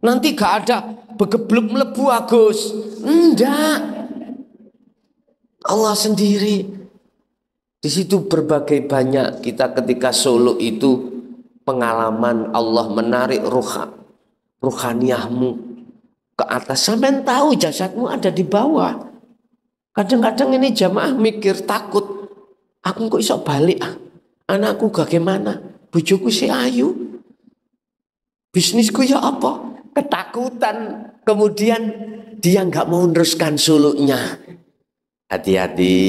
Nanti gak ada begebluk mlebu Agus. Enggak. Allah sendiri. Di situ berbagai banyak kita ketika Solo itu pengalaman Allah menarik ruhaniyahmu ke atas. Sampai tahu jasadmu ada di bawah. Kadang-kadang ini jamaah mikir takut. Aku kok iso balik ah. Anakku bagaimana? Bojoku si ayu. Bisnisku ya apa? Ketakutan. Kemudian dia nggak mau meneruskan suluknya. Hati-hati.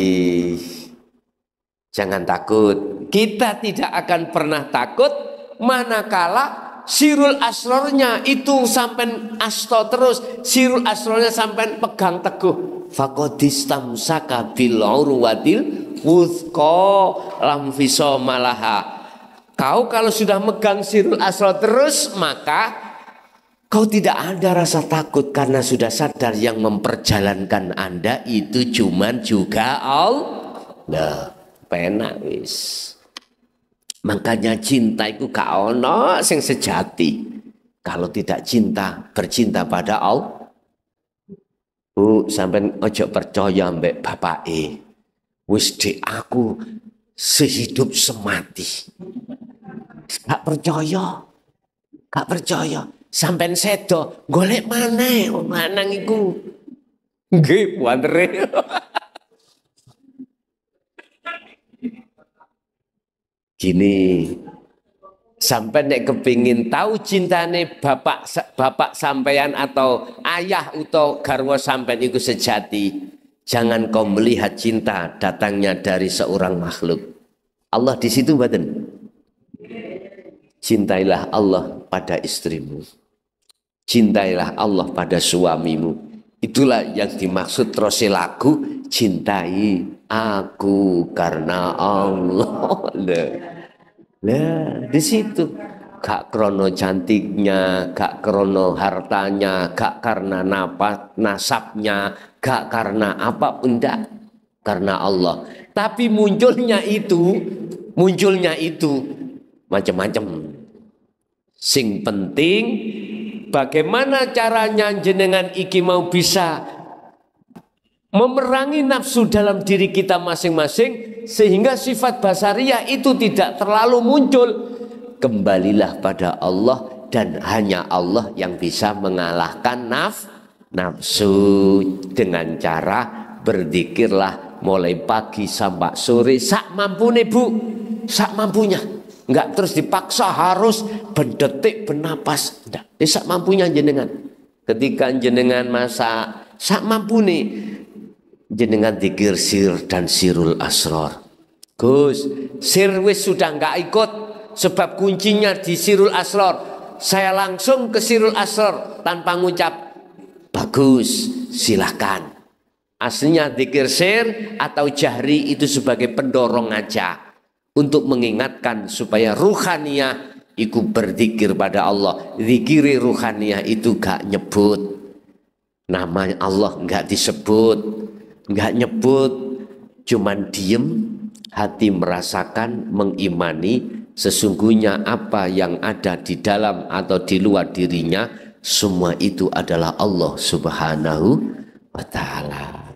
Jangan takut. Kita tidak akan pernah takut manakala sirul asrornya itu sampai asto terus. Sirul asrornya sampai pegang teguh. Faqadistamsaka bil urwatil wuthqa lam fisomalaha. Kau kalau sudah megang sirul asror terus, maka kau tidak ada rasa takut karena sudah sadar yang memperjalankan Anda itu cuman juga Allah. Penak wis. Makanya cinta itu gak ono sing sejati. Kalau tidak cinta, bercinta pada Allah. Bu, sampean ojo percaya mbek bapake. Wis dek aku sehidup semati. Gak percaya. Gak percaya. Sampean sedo golek maneh wong lanang iku. Nggih, puantere. Gini, sampai nek kepingin tahu cintane bapak sampean atau ayah atau garwa sampean itu sejati, jangan kau melihat cinta datangnya dari seorang makhluk. Allah di situ mboten. Cintailah Allah pada istrimu. Cintailah Allah pada suamimu. Itulah yang dimaksud terus lagu, cintai aku karena Allah. Nah, di situ gak krono cantiknya, gak krono hartanya, gak karena nasabnya, gak karena apa enggak, karena Allah. Tapi munculnya itu macam-macam. Sing penting bagaimana caranya jenengan iki mau bisa memerangi nafsu dalam diri kita masing-masing sehingga sifat basariyah itu tidak terlalu muncul. Kembalilah pada Allah dan hanya Allah yang bisa mengalahkan nafsu dengan cara berzikirlah mulai pagi sampai sore sak mampune Bu, sak mampunya. Enggak terus dipaksa harus berdetik bernapas. Enggak, sak mampunya jenengan. Ketika jenengan masak sak mampune jenengan zikir sir dan sirul asror. Gus, sir wis sudah enggak ikut sebab kuncinya di sirul asror. Saya langsung ke sirul asror tanpa ngucap. Bagus, silahkan. Aslinya zikir sir atau jahri itu sebagai pendorong aja untuk mengingatkan supaya ruhaniyah itu berzikir pada Allah. Zikiri ruhaniyah itu gak nyebut nama Allah, gak disebut, gak nyebut, cuman diem, hati merasakan, mengimani sesungguhnya apa yang ada di dalam atau di luar dirinya semua itu adalah Allah Subhanahu wa ta'ala.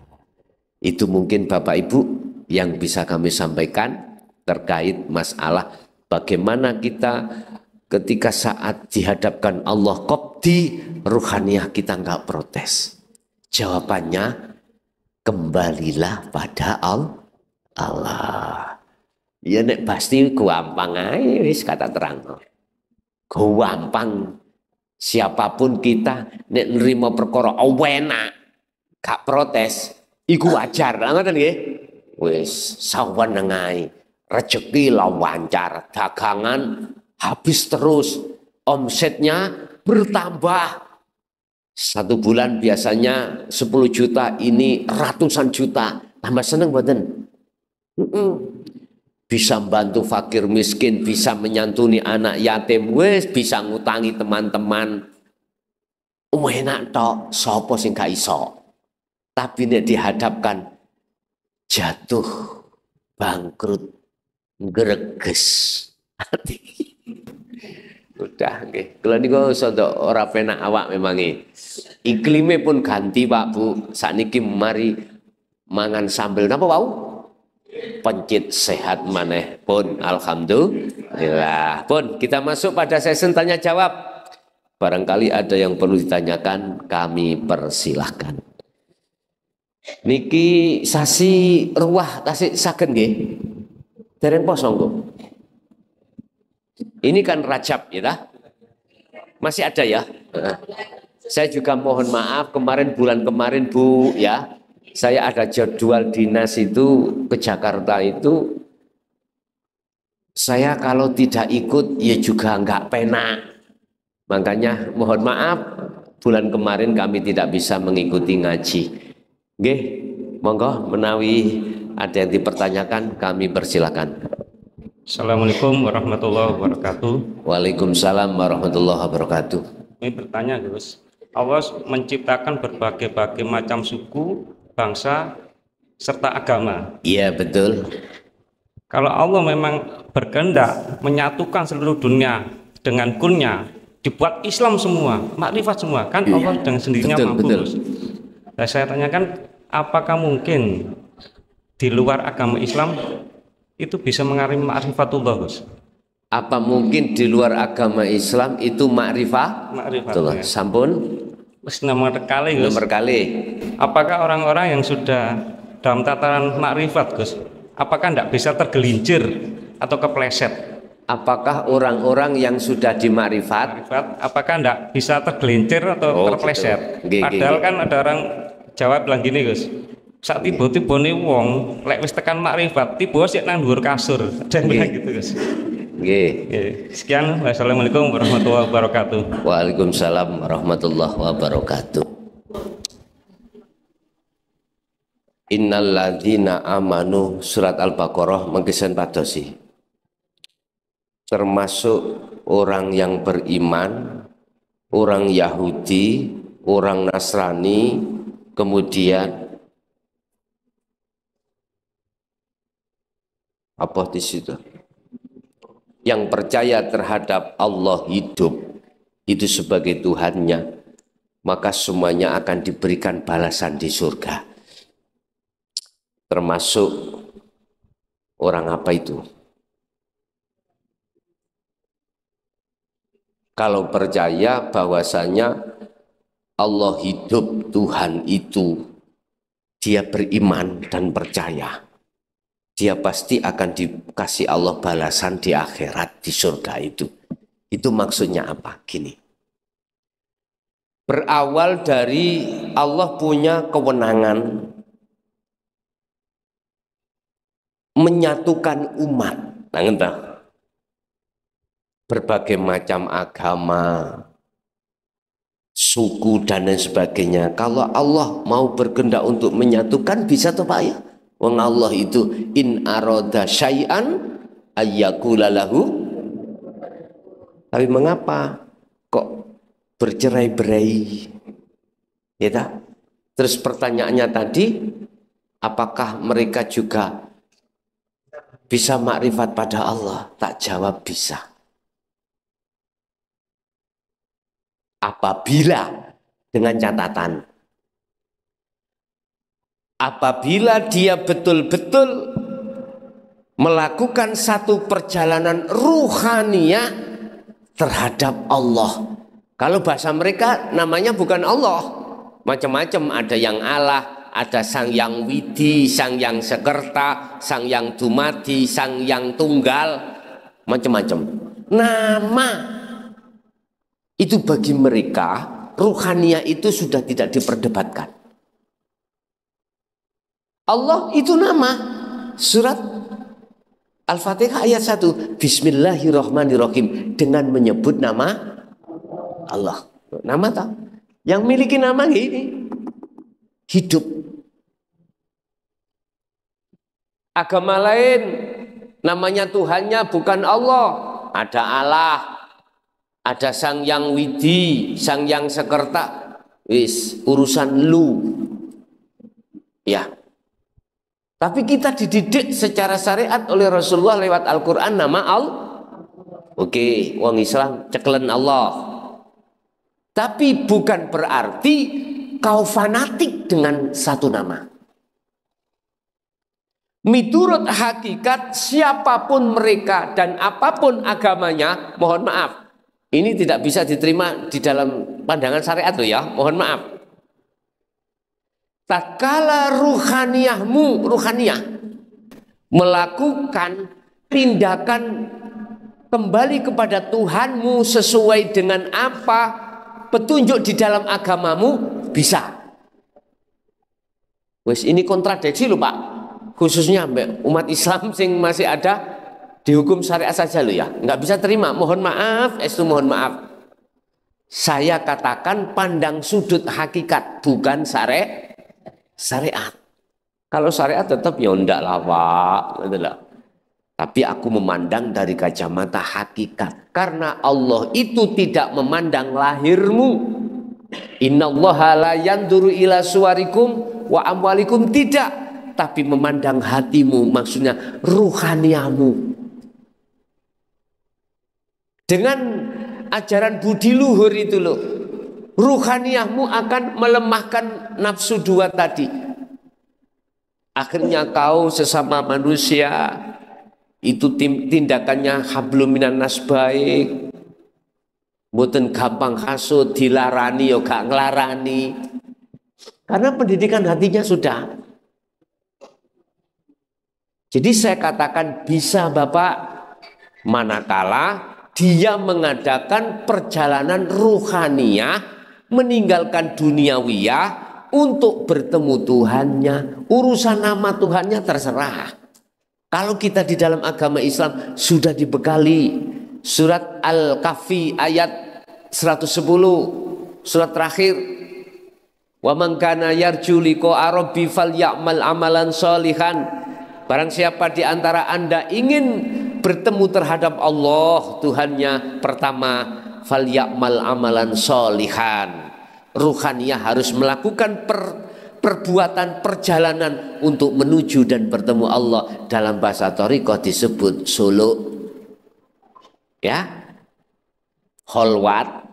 Itu mungkin Bapak Ibu yang bisa kami sampaikan terkait masalah bagaimana kita ketika saat dihadapkan Allah qabdi ruhaniyah kita enggak protes. Jawabannya kembalilah pada Allah. Ya nek pasti gampang ae wis kata terang. Gampang. Siapapun kita nek nerima perkara enak gak protes iku wajar. Ngoten nggih. Wis sawan ae. Rezeki lancar, dagangan habis terus, omsetnya bertambah. 1 bulan biasanya 10 juta, ini ratusan juta. Tambah seneng mboten? Bisa membantu fakir miskin, bisa menyantuni anak yatim, wis bisa ngutangi teman-teman. Enak tok, sapa sing gak iso. Tapi nek dihadapkan jatuh, bangkrut, greges, Udah nggih. Kula niku sedok ora penak awak memangi. Iklime pun ganti Pak Bu. Sakniki mari mangan sambel napa wau? Pencit sehat maneh pun alhamdulillah. Pun kita masuk pada sesi tanya jawab. Barangkali ada yang perlu ditanyakan, kami persilahkan. Niki sasi ruah tasik saged nggih. Dereng poso kok. Ini kan Rajab ya dah? Masih ada ya? Saya juga mohon maaf kemarin bulan kemarin Bu ya. Saya ada jadwal dinas itu ke Jakarta itu. Saya kalau tidak ikut ya juga enggak penak. Makanya mohon maaf bulan kemarin kami tidak bisa mengikuti ngaji. Nggih, monggo menawi ada yang dipertanyakan kami persilakan. Assalamualaikum warahmatullahi wabarakatuh. Waalaikumsalam warahmatullahi wabarakatuh. Ini bertanya Gus, Allah menciptakan berbagai macam suku, bangsa, serta agama. Iya betul. Kalau Allah memang berkehendak menyatukan seluruh dunia dengan kunnya, dibuat Islam semua, makrifat semua, kan Allah dengan sendirinya betul, mampu. betul. Nah, saya tanyakan, apakah mungkin di luar agama Islam itu bisa mengalami ma'rifatullah, Gus? Apa mungkin di luar agama Islam itu ma'rifah? Ma'rifatullah. Sampun? Nomor kali, Gus. Nomor kali. Apakah orang-orang yang sudah dalam tataran ma'rifat, Gus, apakah tidak bisa tergelincir atau kepleset? Apakah orang-orang yang sudah di ma'rifat? Apakah tidak bisa tergelincir atau terpleset? Gitu. Padahal kan ada orang jawab bilang gini, Gus, saat tiba-tiba nih wong lek wis tekan makrifat tiba sik nang dhuwur kasur dan bilang gitu Gus. Nggih. Sekian, wassalamualaikum warahmatullahi wabarakatuh. Waalaikumsalam warahmatullahi wabarakatuh. Innalladzina amanu surat Al-Baqarah mengkisen padosi. Termasuk orang yang beriman, orang Yahudi, orang Nasrani, kemudian apa di situ? Yang percaya terhadap Allah hidup itu sebagai Tuhannya, maka semuanya akan diberikan balasan di surga. Termasuk orang apa itu? Kalau percaya bahwasanya Allah hidup, Tuhan itu, dia beriman dan percaya, dia pasti akan dikasih Allah balasan di akhirat, di surga itu. Itu maksudnya apa? Gini. Berawal dari Allah punya kewenangan menyatukan umat. Nah, entah. Berbagai macam agama, suku dan lain sebagainya. Kalau Allah mau berkehendak untuk menyatukan, bisa toh Pak ya? Wong Allah itu in aroda syai'an ayyakula lahu. Tapi mengapa kok bercerai-berai? Ya tak? Terus pertanyaannya tadi, apakah mereka juga bisa makrifat pada Allah? Tak jawab bisa. Apabila dengan catatan, apabila dia betul-betul melakukan satu perjalanan ruhaniah terhadap Allah. Kalau bahasa mereka namanya bukan Allah, macam-macam, ada yang Allah, ada Sang Yang Widi, Sang Yang Sekerta, Sang Yang Dumadi, Sang Yang Tunggal, macam-macam. Nama itu bagi mereka ruhaniah itu sudah tidak diperdebatkan. Allah itu nama. Surat Al-Fatihah ayat 1. Bismillahirrahmanirrahim. Dengan menyebut nama Allah. Nama tak? Yang miliki nama ini hidup. Agama lain namanya Tuhannya bukan Allah. Ada Allah, ada Sang Yang Widi, Sang Yang Sekerta. Wis urusan lu. Ya. Tapi kita dididik secara syariat oleh Rasulullah lewat Al-Quran nama Allah. Oke, wong Islam ceklen Allah. Tapi bukan berarti kau fanatik dengan satu nama. Miturut hakikat siapapun mereka dan apapun agamanya, mohon maaf, ini tidak bisa diterima di dalam pandangan syariat loh ya, mohon maaf. Tatkala ruhaniyah melakukan tindakan kembali kepada Tuhanmu sesuai dengan apa petunjuk di dalam agamamu, bisa. Wes ini kontradiksi loh Pak, khususnya umat Islam sing masih ada dihukum syariat saja loh ya, nggak bisa terima. Mohon maaf, mohon maaf. Saya katakan pandang sudut hakikat, bukan syariat. Kalau syariat tetap ya ndak lah Pak, tapi aku memandang dari kacamata hakikat. Karena Allah itu tidak memandang lahirmu. Innallaha la yanduru ila suwarikum wa amwalikum, tidak. Tapi memandang hatimu, maksudnya ruhaniyahmu. Dengan ajaran budi luhur itu loh, ruhaniyahmu akan melemahkan nafsu dua tadi. Akhirnya kau sesama manusia itu tindakannya hablum minan nas baik, mboten gampang hasud, dilarani yo gak nglarani, karena pendidikan hatinya sudah. Jadi saya katakan bisa Bapak, manakala dia mengadakan perjalanan ruhaniyah, meninggalkan duniawiyah untuk bertemu Tuhannya. Urusan nama Tuhannya terserah. Kalau kita di dalam agama Islam sudah dibekali surat Al-Kahfi ayat 110, surat terakhir, wa man kana yarju liqa'a rabbi falyamal amalan sholihan. Barang siapa di antara Anda ingin bertemu terhadap Allah Tuhannya, pertama falyamal amalan sholihan. Ruhaniyah harus melakukan perbuatan perjalanan untuk menuju dan bertemu Allah. Dalam bahasa thariqah disebut suluk, ya, kholwat,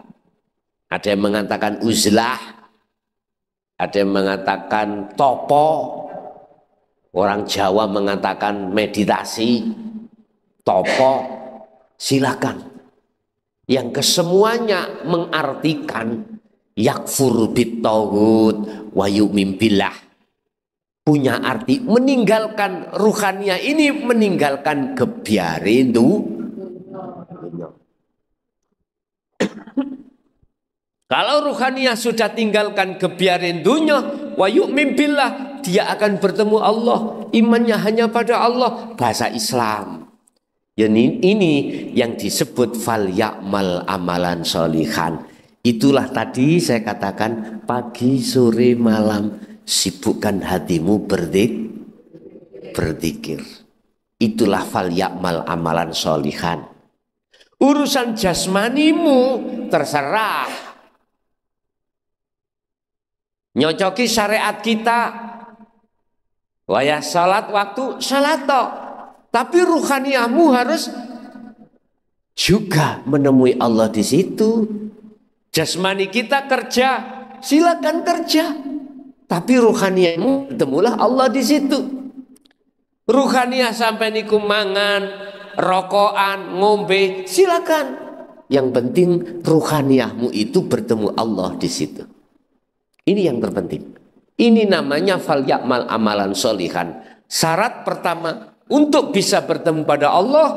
ada yang mengatakan uzlah, ada yang mengatakan topo, orang Jawa mengatakan meditasi, topo, silakan. Yang kesemuanya mengartikan yakfur bit-taghut wa yu'min billah. Punya arti meninggalkan ruhaniyah ini, meninggalkan gebyare dunya. Kalau ruhaniyah sudah tinggalkan gebyare dunya, wa yu'min billah, dia akan bertemu Allah. Imannya hanya pada Allah, bahasa Islam. Ini yang disebut fal ya'mal amalan sholihan. Itulah tadi saya katakan pagi, sore, malam sibukkan hatimu berzikir. Itulah fal ya'mal amalan sholihan. Urusan jasmanimu terserah. Nyocoki syariat kita. Wayah salat waktu salat toh. Tapi ruhaniyahmu harus juga menemui Allah di situ. Jasmani kita kerja, silakan kerja. Tapi ruhaniyahmu ketemulah Allah di situ. Ruhaniyah sampai niku mangan, rokokan, ngombe, silakan. Yang penting ruhaniyahmu itu bertemu Allah di situ. Ini yang terpenting. Ini namanya fal ya'mal amalan sholihan. Syarat pertama untuk bisa bertemu pada Allah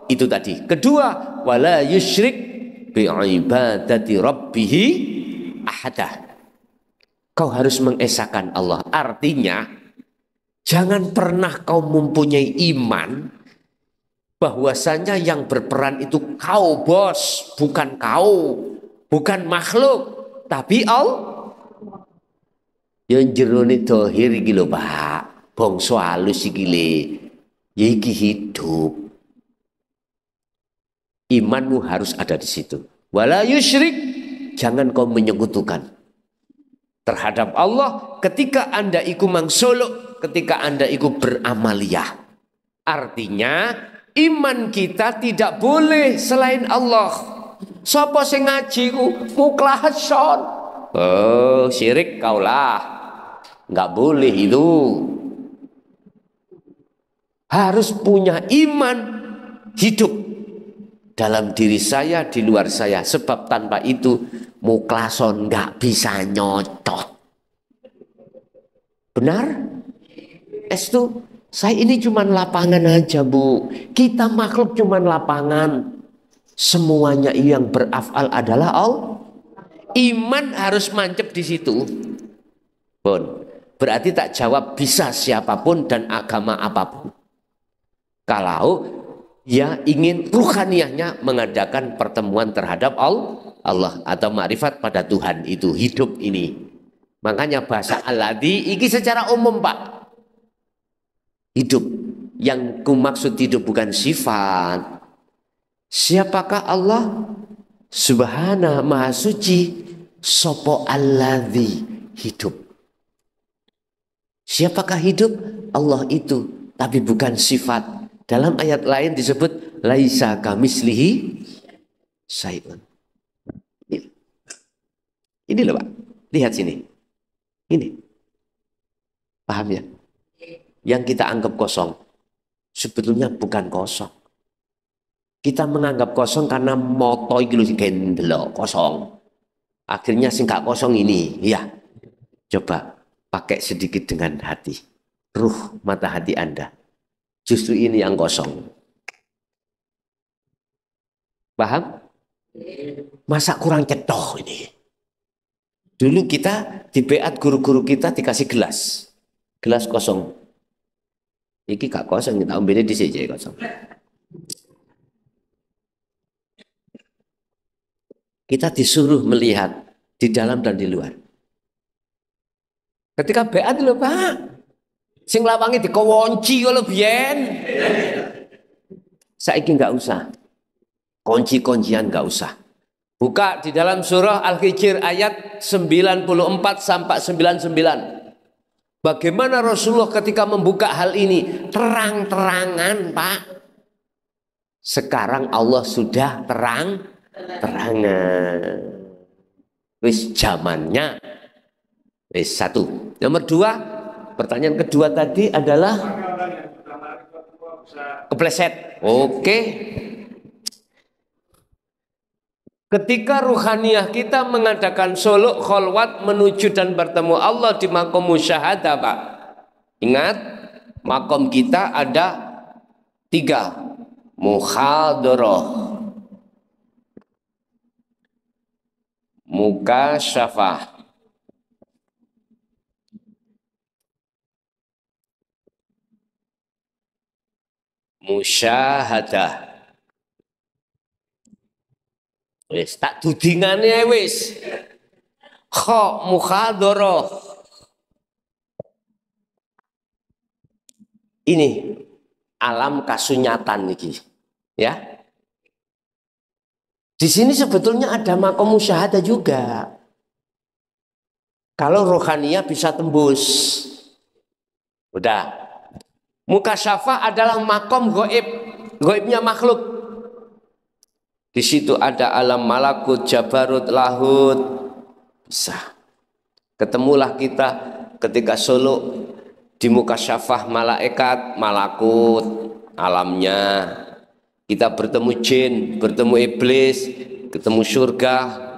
itu tadi. Kedua, wala yusyrik bi'ibadati rabbihi ahadah. Kau harus mengesahkan Allah. Artinya jangan pernah kau mempunyai iman bahwasanya yang berperan itu kau bos, bukan kau, bukan makhluk, tapi Allah. Yang jerone dohir iki lho Pak, bangsa halus iki le, ya iki hidup. Imanmu harus ada di situ. Wala yusyrik, jangan kau menyekutukan terhadap Allah ketika Anda iku mangsuluk, ketika Anda iku beramaliyah. Artinya iman kita tidak boleh selain Allah. Sapa sing ngaji ku muklason. Oh, syirik kaulah. Enggak boleh itu. Harus punya iman hidup dalam diri saya, di luar saya. Sebab tanpa itu muklason enggak bisa nyocot. Benar? Estu, saya ini cuma lapangan aja, Bu. Kita makhluk cuma lapangan. Semuanya yang berafal adalah Allah. Iman harus mancep di situ. Bon. Berarti tak jawab bisa siapapun dan agama apapun. Kalau ya ingin ruhaniyahnya mengadakan pertemuan terhadap Allah atau makrifat pada Tuhan itu hidup ini. Makanya bahasa alladzi iki secara umum, Pak. Hidup. Yang ku maksud hidup bukan sifat. Siapakah Allah? Subhana Maha Suci. Sopo alladzi hidup. Siapakah hidup? Allah itu, tapi bukan sifat. Dalam ayat lain disebut laisa kamislihi syai'un. Ini loh, Pak. Lihat sini. Ini. Paham ya? Yang kita anggap kosong sebetulnya bukan kosong. Kita menganggap kosong karena moto iki lho gendelo kosong. Akhirnya sing gak kosong ini, ya. Coba pakai sedikit dengan hati. Ruh mata hati Anda. Justru ini yang kosong. Paham? Masa kurang cetoh ini? Dulu kita di beat guru-guru kita dikasih gelas. Gelas kosong. Iki gak kosong, kita ambilnya di sini kosong. Kita disuruh melihat di dalam dan di luar. Ketika beat lho, Pak. Sing lawange dikewonci kalau biyen. Saiki enggak usah. Kunci-kuncian enggak usah. Buka di dalam surah Al-Hijr ayat 94 sampai 99. Bagaimana Rasulullah ketika membuka hal ini? Terang-terangan, Pak. Sekarang Allah sudah terang-terangan. Wis zamannya. Wis satu. Nomor dua, pertanyaan kedua tadi adalah kepleset. Oke. Ketika ruhaniyah kita mengadakan suluk kholwat menuju dan bertemu Allah di makom musyahadah, Pak. Ingat, makom kita ada 3. Muhadharah, mukasyafah, musyahadah. Wis tak dudingane wis. Kha muhadharah. Ini alam kasunyatan iki, ya. Di sini sebetulnya ada makom musyahadah juga. Kalau rohaniyah bisa tembus. Udah. Mukasyafah adalah makom gaib, gaibnya makhluk. Di situ ada alam malakut, jabarut, lahut. Bisa. Ketemulah kita ketika suluk di mukasyafah malaikat, malakut, alamnya. Kita bertemu jin, bertemu iblis, ketemu surga,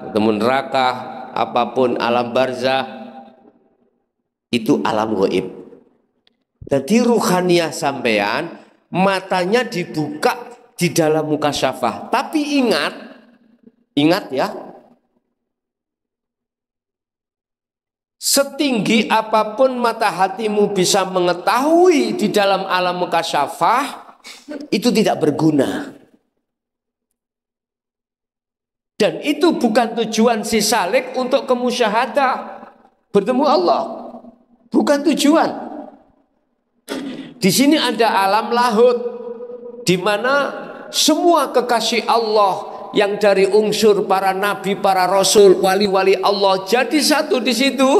ketemu neraka, apapun alam barzah. Itu alam gaib. Jadi ruhaniyah sampean matanya dibuka di dalam mukasyafah. Tapi ingat ya, setinggi apapun mata hatimu bisa mengetahui di dalam alam mukasyafah, itu tidak berguna. Dan itu bukan tujuan si salik untuk kemusyahadah, bertemu Allah. Bukan tujuan. Di sini ada alam lahut, di mana semua kekasih Allah yang dari unsur para nabi, para rasul, wali-wali Allah jadi satu di situ.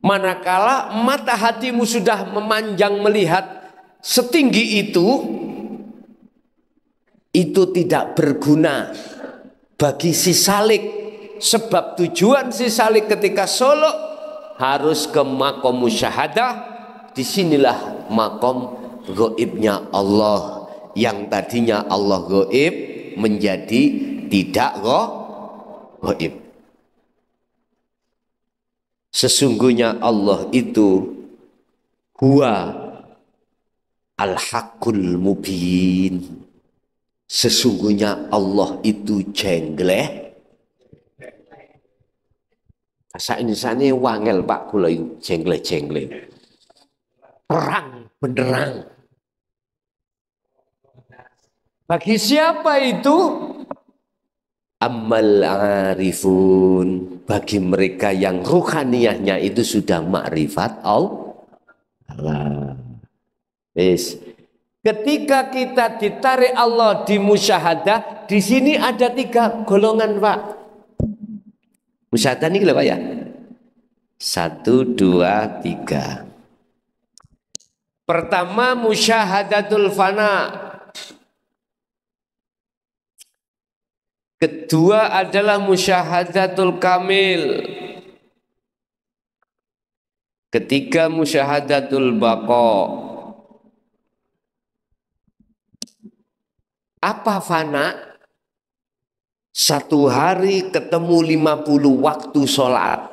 Manakala mata hatimu sudah memanjang melihat setinggi itu, itu tidak berguna bagi si salik, sebab tujuan si salik ketika solok harus ke makom musyahadah. Disinilah makom gaibnya Allah, yang tadinya Allah gaib menjadi tidak gaib. Sesungguhnya Allah itu huwa al-haqqul mubin. Sesungguhnya Allah itu jengleh. Bahasa Indonesia ini wangel Pak, kula jengleh-jengleh. Terang benderang. Bagi siapa itu? Ammal arifun, bagi mereka yang ruhaniyahnya itu sudah makrifat Allah. Yes. Ketika kita ditarik Allah di musyahadah, di sini ada 3 golongan Pak. Musyahadah ini Pak ya? 1, 2, 3. Pertama musyahadatul fana. Kedua adalah musyahadatul kamil. Ketiga musyahadatul baqa. Apa fana? 1 hari ketemu 50 waktu sholat.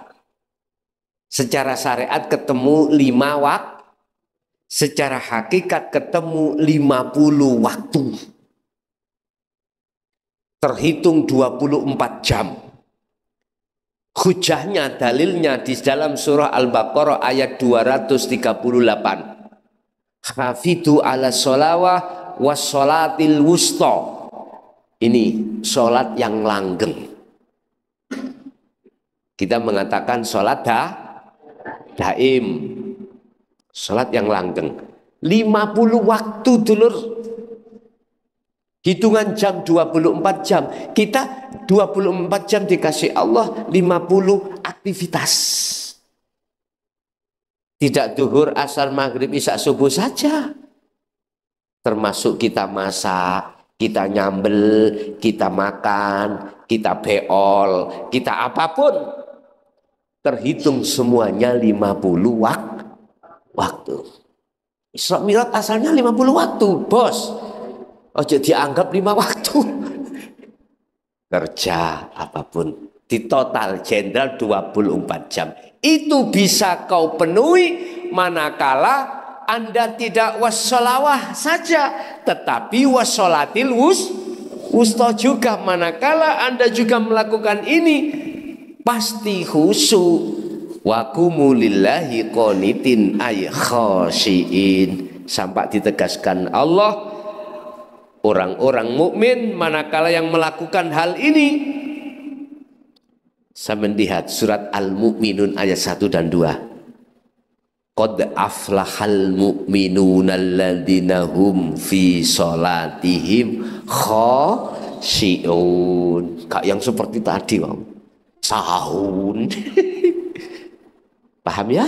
Secara syariat ketemu 5 waktu. Secara hakikat ketemu 50 waktu. Terhitung 24 jam. Hujahnya, dalilnya di dalam surah Al-Baqarah ayat 238. Hafidhu ala sholawah was sholatil wusta. Ini sholat yang langgeng. Kita mengatakan sholat daim. Sholat yang langgeng. 50 waktu dulur. Hitungan jam 24 jam. Kita 24 jam dikasih Allah 50 aktivitas. Tidak duhur, asar, maghrib, isya, subuh saja. Termasuk kita masak, kita nyambel, kita makan, kita beol, kita apapun. Terhitung semuanya 50 waktu. Isra Mi'raj asalnya 50 waktu, bos. Ojo dianggap 5 waktu. Kerja apapun di total jenderal 24 jam. Itu bisa kau penuhi manakala Anda tidak wassolawah saja, tetapi wassolatil wusta juga. Manakala Anda juga melakukan ini, pasti khusyuk. Wa qumu lillahi qanitin ay khashiin. Sampai ditegaskan Allah, orang-orang mukmin manakala yang melakukan hal ini. Saya melihat surat Al-Mu'minun ayat 1 dan 2. Qad aflahal mu'minuna alladzina hum fi sholatihim khashi'un. Kak yang seperti tadi, Bang. Sahun. Paham ya?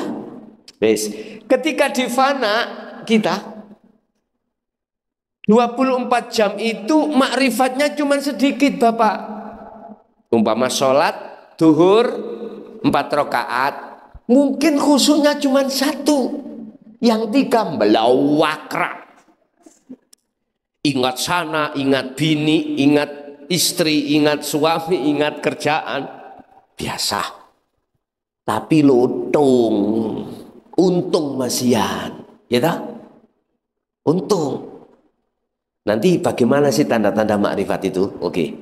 Wes. Ketika di fana kita 24 jam itu makrifatnya cuma sedikit, Bapak. Umpama sholat duhur 4 rakaat, mungkin khusyuknya cuma 1. Yang 3 melawakra. Ingat sana, ingat bini, ingat istri, ingat suami, ingat kerjaan. Biasa. Tapi untung masihan, ya tak? Untung. Nanti bagaimana sih tanda-tanda makrifat itu? Oke.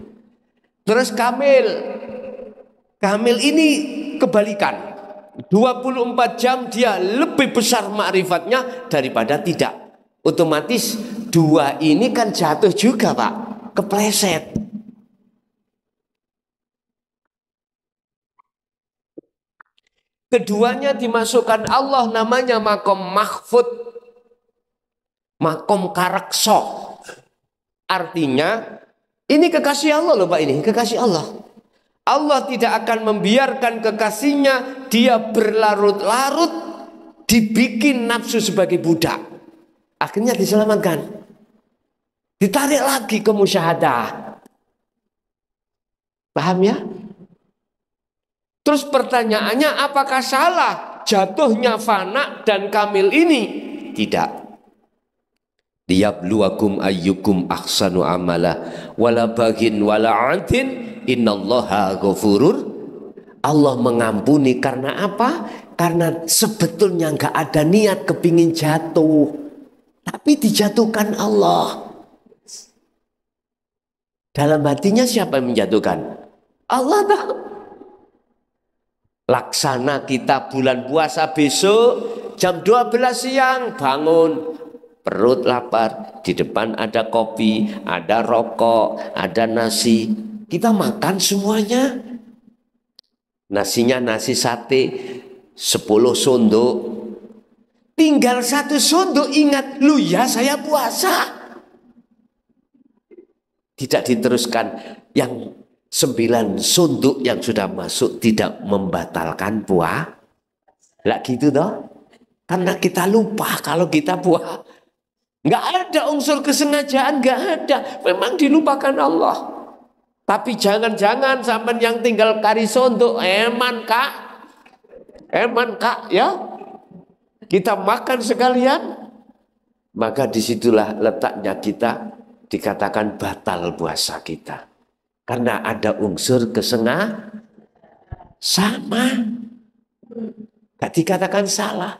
Terus kamil. Kamil ini kebalikan. 24 jam dia lebih besar makrifatnya daripada tidak. Otomatis 2 ini kan jatuh juga, Pak. Kepleset. Keduanya dimasukkan Allah, namanya makom mahfud, makom karakso. Artinya ini kekasih Allah loh Pak, ini kekasih Allah. Allah tidak akan membiarkan kekasihnya dia berlarut-larut dibikin nafsu sebagai budak. Akhirnya diselamatkan. Ditarik lagi ke musyahadah. Paham ya? Terus pertanyaannya, apakah salah jatuhnya fana dan kamil ini? Tidak. Liyabluwakum ayyukum ahsanu amala wala bagin wala adin innallaha ghafurur. Allah mengampuni karena apa? Karena sebetulnya nggak ada niat kepingin jatuh, tapi dijatuhkan Allah. Dalam hatinya siapa yang menjatuhkan? Allah tahu. Laksana kita bulan puasa besok jam 12 siang bangun, perut lapar, di depan ada kopi, ada rokok, ada nasi, kita makan semuanya. Nasinya nasi sate 10 sondok, tinggal 1 sondok, ingat, lu ya saya puasa. Tidak diteruskan, yang 9 sunduk yang sudah masuk tidak membatalkan puasa. Lah gitu toh? Karena kita lupa kalau kita puasa. Nggak ada unsur kesengajaan, nggak ada. Memang dilupakan Allah. Tapi jangan-jangan sampai yang tinggal kari sunduk, eman kak ya. Kita makan sekalian. Maka disitulah letaknya kita dikatakan batal puasa kita. Karena ada unsur kesengajaan, sama, gak dikatakan salah.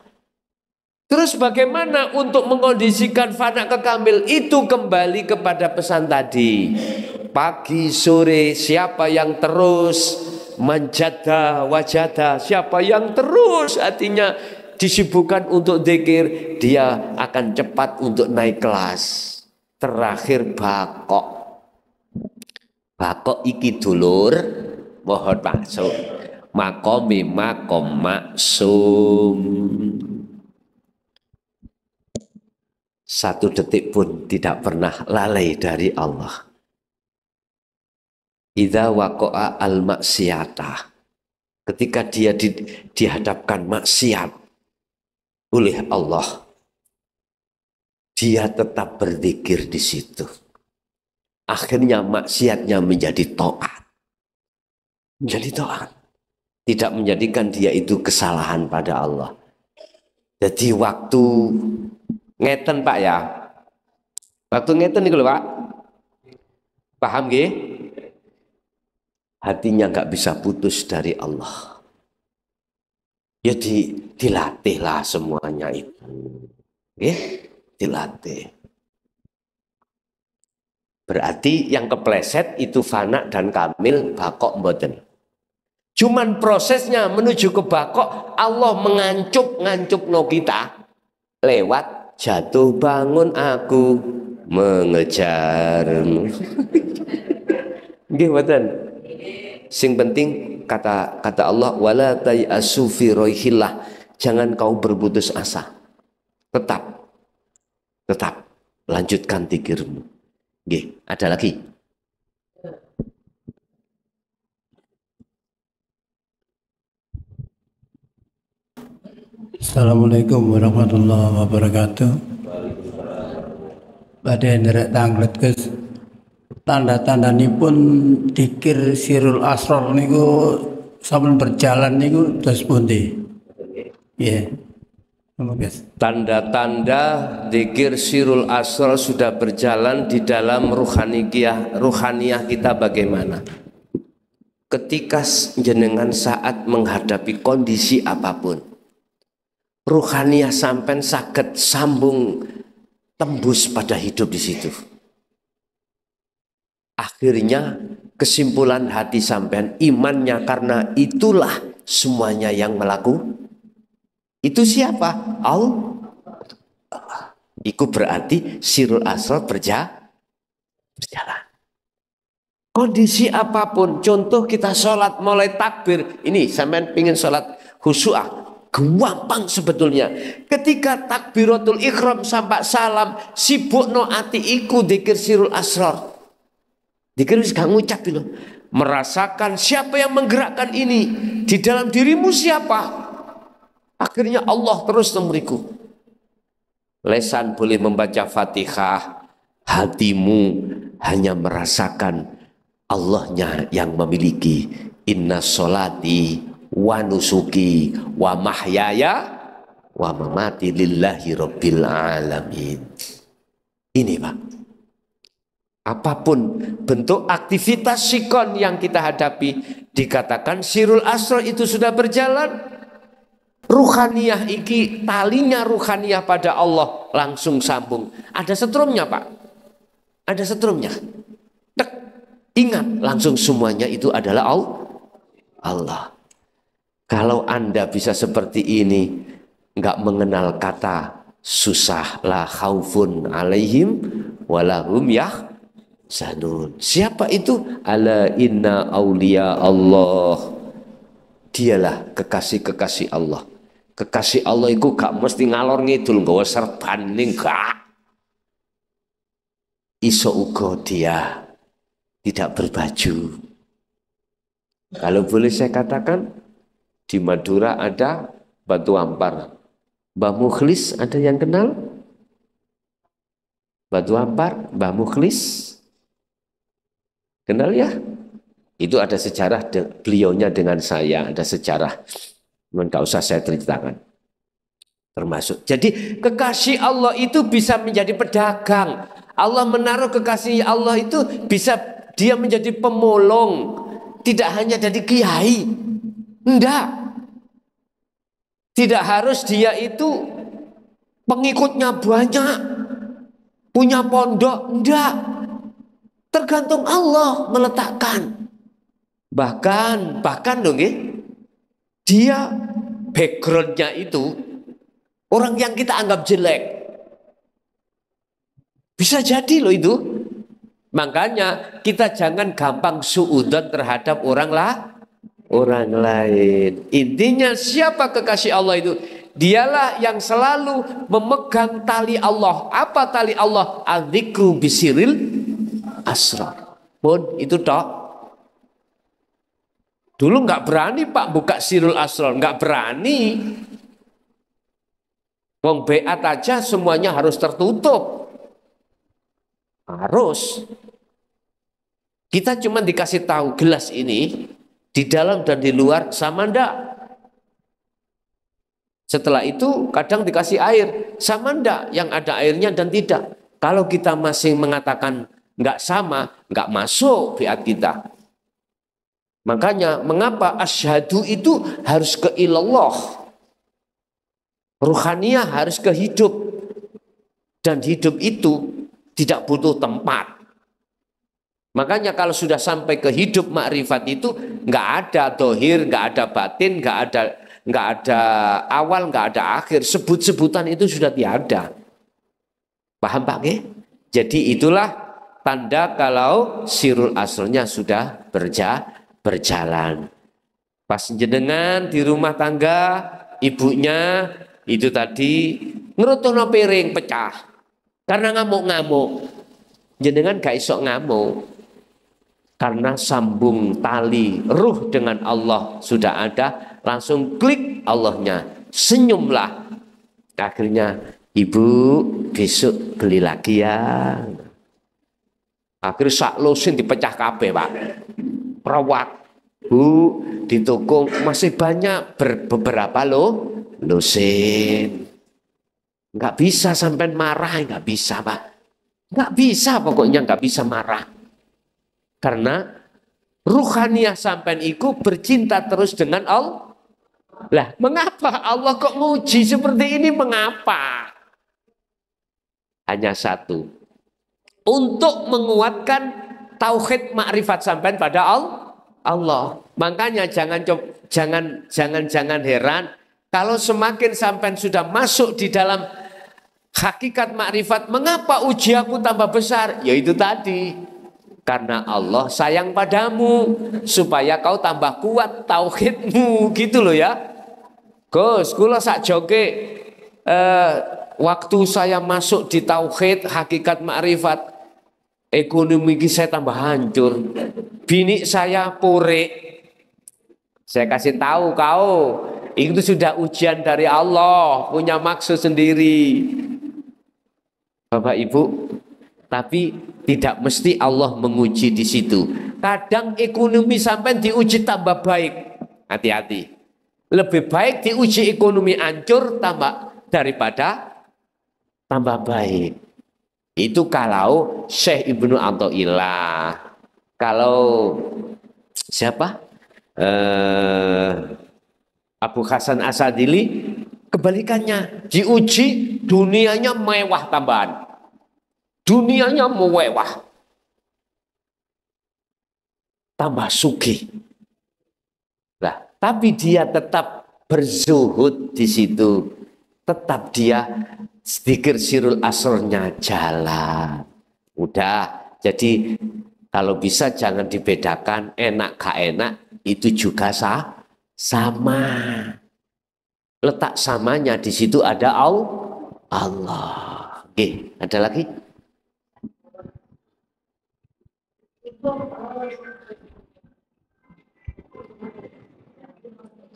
Terus bagaimana untuk mengondisikan fana ke kamil? Itu kembali kepada pesan tadi. Pagi sore siapa yang terus manjada wajada, siapa yang terus hatinya disibukkan untuk zikir, dia akan cepat untuk naik kelas. Terakhir bakok. Bakok iki dulur, mohon masuk. Makomi makom maksum. 1 detik pun tidak pernah lalai dari Allah. Idza waqa'a al maksiyata. Ketika dia dihadapkan maksiat oleh Allah, dia tetap berzikir di situ. Akhirnya maksiatnya menjadi taat. Menjadi taat. Tidak menjadikan dia itu kesalahan pada Allah. Jadi waktu ngeten Pak ya. Waktu ngeten itu Pak. Paham nggih? Hatinya nggak bisa putus dari Allah. Jadi dilatihlah semuanya itu. Nggih? Dilatih. Berarti yang kepleset itu fana dan kamil, bakok mboten. Cuman prosesnya menuju ke bakok, Allah ngancup no kita lewat jatuh bangun aku mengejarmu. Nggih mboten. Sing penting kata Allah, wala tayasu fi roihillah, jangan kau berputus asa. Tetap lanjutkan zikirmu. Nggih, ada lagi. Assalamualaikum warahmatullahi wabarakatuh. Badhe nderek tanglet Gus. Tanda-tandanipun dikir sirul asrar niku sampun berjalan niku terus pundi? Nggih. Tanda-tanda zikir sirul asrar sudah berjalan di dalam ruhaniyah kita bagaimana? Ketika jenengan saat menghadapi kondisi apapun, ruhaniyah sampai saged sambung tembus pada hidup di situ. Akhirnya kesimpulan hati sampean imannya, karena itulah semuanya yang melakukan. Itu siapa? Allah. Itu berarti sirul asrar berjalan. Kondisi apapun, contoh kita sholat mulai takbir, ini sampean pingin sholat khusyuk, gampang sebetulnya. Ketika takbiratul ihram sampai salam, sibukno ati iku dzikir sirul asrar. Dzikir wis gak ngucap lho. Merasakan siapa yang menggerakkan ini di dalam dirimu, siapa? Akhirnya Allah terus memberiku. Lesan boleh membaca Fatihah, hatimu hanya merasakan Allahnya yang memiliki. Inna sholati wa nusuki wa mahyaya wa mamati lillahi rabbil alamin. Ini Pak, apapun bentuk aktivitas sikon yang kita hadapi, dikatakan sirul asrar itu sudah berjalan. Ruhaniyah iki, talinya ruhaniyah pada Allah langsung sambung. Ada setrumnya Pak, ada setrumnya. Tek, ingat langsung semuanya itu adalah Allah. Kalau Anda bisa seperti ini, nggak mengenal kata susah, la khaufun alaihim walahum yahzanun. Siapa itu? Ala inna auliya Allah. Dialah kekasih-kekasih Allah. Kekasih Allah itu gak mesti ngalor ngidul nggawa serban ning gak. Iso uga dia tidak berbaju. Kalau boleh saya katakan, di Madura ada Batu Ampar. Mbah Mukhlis ada yang kenal? Batu Ampar, Mbah Mukhlis. Kenal ya? Itu ada sejarah beliaunya dengan saya, ada sejarah. Enggak usah saya ceritakan. Termasuk. Jadi kekasih Allah itu bisa menjadi pedagang. Allah menaruh kekasih Allah itu bisa dia menjadi pemulung. Tidak hanya jadi kiai. Enggak. Tidak harus dia itu pengikutnya banyak. Punya pondok. Enggak. Tergantung Allah meletakkan. Bahkan dong ya. Dia backgroundnya itu orang yang kita anggap jelek. Bisa jadi loh itu. Makanya kita jangan gampang suudzon terhadap orang lain. Intinya siapa kekasih Allah itu? Dialah yang selalu memegang tali Allah. Apa tali Allah? Al-dzikru bisiril asrar. Pun itu toh. Dulu nggak berani Pak buka sirul asrar, nggak berani. Wong beat aja semuanya harus tertutup. Harus. Kita cuma dikasih tahu gelas ini di dalam dan di luar sama ndak. Setelah itu kadang dikasih air, sama ndak yang ada airnya dan tidak. Kalau kita masih mengatakan nggak sama, nggak masuk beat kita. Makanya mengapa asyhadu itu harus ke ilallah. Ruhaniyah harus ke hidup. Dan hidup itu tidak butuh tempat. Makanya kalau sudah sampai ke hidup makrifat itu nggak ada dohir, nggak ada batin, nggak ada awal, nggak ada akhir. Sebut-sebutan itu sudah tiada. Paham Pak? Jadi itulah tanda kalau sirul asrnya sudah berjalan. Pas jenengan di rumah tangga, ibunya itu tadi ngerutuhno piring pecah karena ngamuk-ngamuk. Jenengan gak iso ngamuk karena sambung tali ruh dengan Allah sudah ada, langsung klik Allahnya, senyumlah. Akhirnya ibu besok beli lagi ya. Akhirnya sak lusin dipecah kabeh Pak. Perawat, Bu, di toko masih banyak beberapa lusin. Nggak bisa sampai marah, nggak bisa Pak. Nggak bisa pokoknya nggak bisa marah. Karena ruhaniyah sampai iku bercinta terus dengan Allah. Lah, mengapa Allah kok nguji seperti ini? Mengapa? Hanya satu. Untuk menguatkan tauhid makrifat sampean pada Allah. Makanya jangan heran kalau semakin sampean sudah masuk di dalam hakikat makrifat, mengapa ujianmu tambah besar? Yaitu tadi, karena Allah sayang padamu supaya kau tambah kuat tauhidmu, gitu loh ya. Gus, kula sak joge waktu saya masuk di tauhid hakikat makrifat, ekonomi saya tambah hancur. Bini saya purek. Saya kasih tahu kau, itu sudah ujian dari Allah, punya maksud sendiri. Bapak Ibu, Tapi tidak mesti Allah menguji di situ. Kadang ekonomi sampai diuji tambah baik. Hati-hati. Lebih baik diuji ekonomi hancur daripada tambah baik. Itu kalau Syekh Ibnu Athaillah. Kalau siapa? Abu Hasan Asadili kebalikannya, diuji dunianya mewah tambahan. Dunianya mewah. Tambah sugih. Nah, tapi dia tetap berzuhud di situ. Tetap dia zikir sirul asrornya jalan. Udah, jadi kalau bisa jangan dibedakan enak gak enak, itu juga sama. Letak samanya di situ ada Allah. Oke, ada lagi?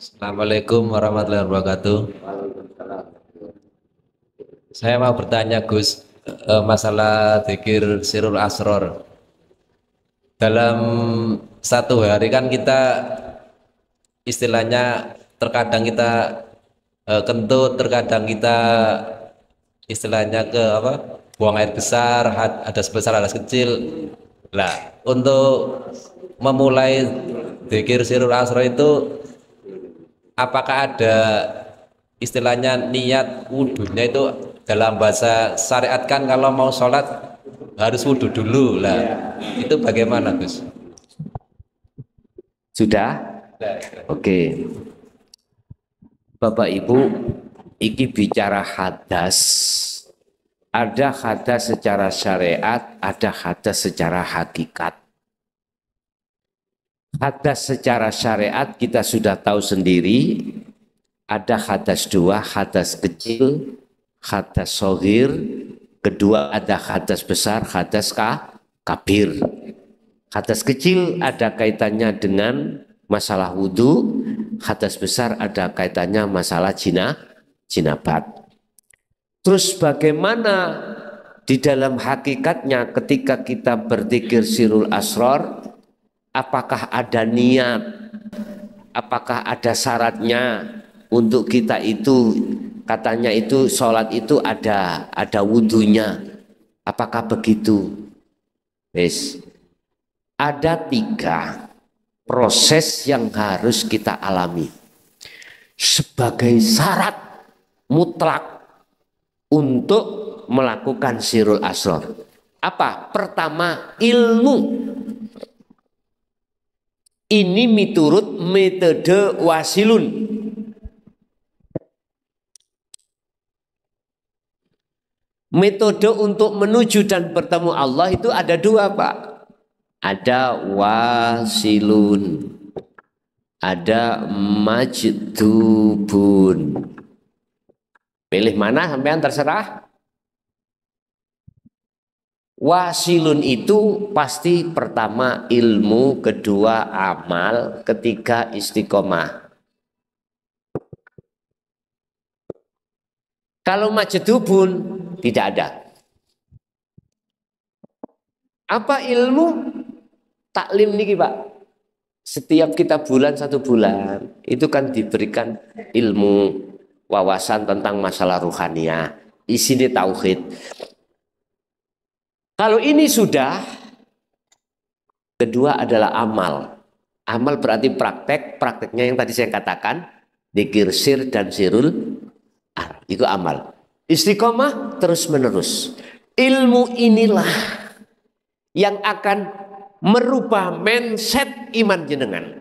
Assalamualaikum warahmatullahi wabarakatuh. Saya mau bertanya Gus, masalah zikir sirul asror. Dalam satu hari kan kita istilahnya terkadang kita kentut, terkadang kita istilahnya buang air besar, hadas besar, hadas kecil. Lah, untuk memulai zikir sirul asror itu apakah ada istilahnya niat wudhunya itu dalam bahasa syariat kan kalau mau sholat harus wudhu dulu lah. Itu bagaimana Gus? Sudah? Oke. Bapak Ibu, iki bicara hadas. Ada hadas secara syariat, ada hadas secara hakikat. Hadas secara syariat kita sudah tahu sendiri. Ada hadas dua, hadas kecil, hadas soghir. Kedua ada hadas besar, hadas kabir. Hadas kecil ada kaitannya dengan masalah wudhu. Hadas besar ada kaitannya masalah jinabat. Terus bagaimana di dalam hakikatnya ketika kita berzikir sirul asror? Apakah ada niat? Apakah ada syaratnya untuk kita itu? Katanya itu sholat itu ada wudhunya. Apakah begitu? Yes. Ada 3 proses yang harus kita alami sebagai syarat mutlak untuk melakukan sirul asror. Apa? Pertama, ilmu. Ini miturut metode wasilun. Metode untuk menuju dan bertemu Allah itu ada 2, Pak. Ada wasilun, ada majdubun. Pilih mana sampean terserah. Wasilun itu pasti pertama ilmu, kedua amal, ketiga istiqomah. Kalau majdubun tidak ada. Apa ilmu? Taklim niki Pak. Setiap kita bulan 1 bulan itu kan diberikan ilmu, wawasan tentang masalah ruhaniyah, isinya tauhid. Kalau ini sudah, kedua adalah amal. Amal berarti praktek, prakteknya yang tadi saya katakan, dzikir sir dan sirul itu amal. Istiqomah terus menerus. Ilmu inilah yang akan merubah mindset iman jenengan.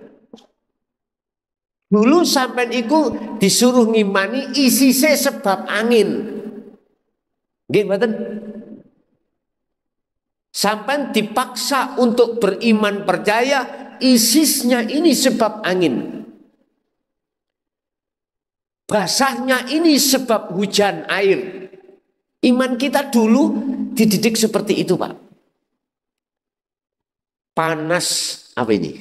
Dulu sampai iku disuruh ngimani isi sebab angin. Gimana? Sampai dipaksa untuk beriman percaya isisnya ini sebab angin. Basahnya ini sebab hujan air. Iman kita dulu dididik seperti itu Pak. Panas apa ini?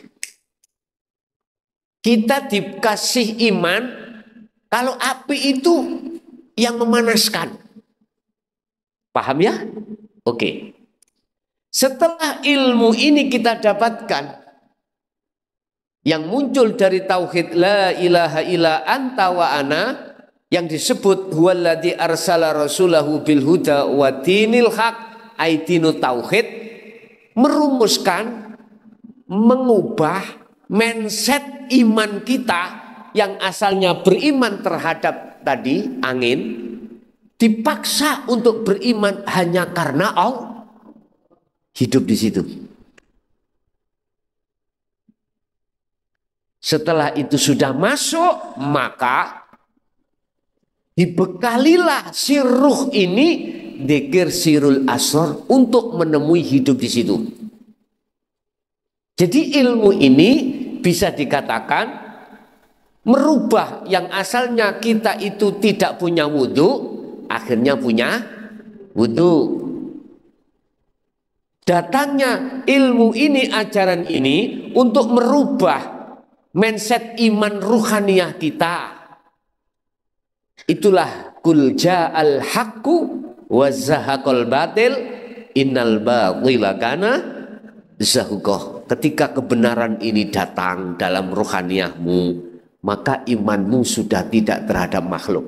Kita dikasih iman kalau api itu yang memanaskan. Paham ya? Oke. Setelah ilmu ini kita dapatkan, yang muncul dari tauhid la ilaha illa anta wa ana, yang disebut huwallazi arsala rasulahu bil huda wa dinil haq, aidinu tauhid, merumuskan, mengubah mindset iman kita yang asalnya beriman terhadap tadi angin, dipaksa untuk beriman hanya karena Allah. Hidup di situ. Setelah itu sudah masuk, maka dibekalilah si ruh ini dzikir sirul asrar untuk menemui hidup di situ. Jadi ilmu ini bisa dikatakan merubah yang asalnya kita itu tidak punya wudhu, akhirnya punya wudhu. Datangnya ilmu ini, ajaran ini untuk merubah mindset iman ruhaniyah kita. Itulah kul ja'al haqqu wa zahaqal batil innal batila kana zahuqah. Ketika kebenaran ini datang dalam ruhaniyahmu, maka imanmu sudah tidak terhadap makhluk.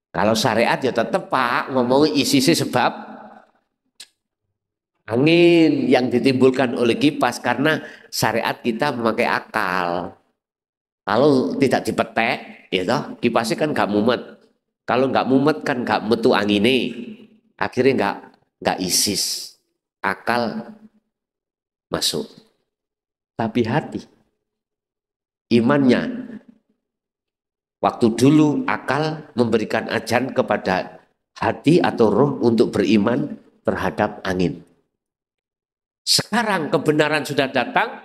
Kalau syariat ya tetap Pak ngomong isi sebab angin yang ditimbulkan oleh kipas, karena syariat kita memakai akal. Kalau tidak dipetek, ya toh, kipasnya kan nggak mumet. Kalau nggak mumet kan nggak metu angine, akhirnya nggak isis. Akal masuk, tapi hati, imannya. Waktu dulu akal memberikan ajan kepada hati atau roh untuk beriman terhadap angin. Sekarang kebenaran sudah datang,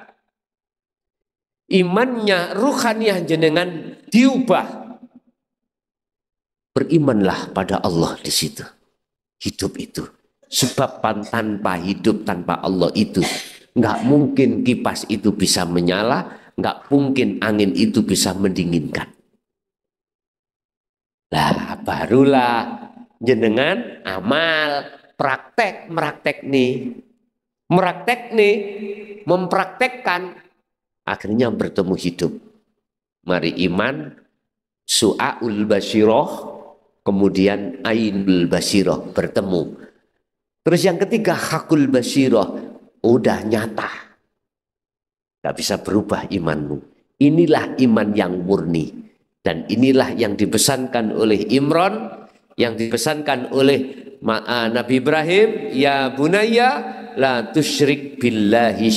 imannya ruhaniyah jenengan diubah. Berimanlah pada Allah di situ. Hidup itu. Sebab tanpa hidup, tanpa Allah itu, nggak mungkin kipas itu bisa menyala, nggak mungkin angin itu bisa mendinginkan. Lah barulah jenengan amal, meraktek nih. Mempraktekkan, akhirnya bertemu hidup. Mari iman, su'aul basiroh, kemudian ainul basiroh bertemu. Terus yang ketiga hakul basiroh, udah nyata. Gak bisa berubah imanmu. Inilah iman yang murni. Dan inilah yang dipesankan oleh Imran, yang dipesankan oleh Nabi Ibrahim, ya bunayya la tusyrik billahi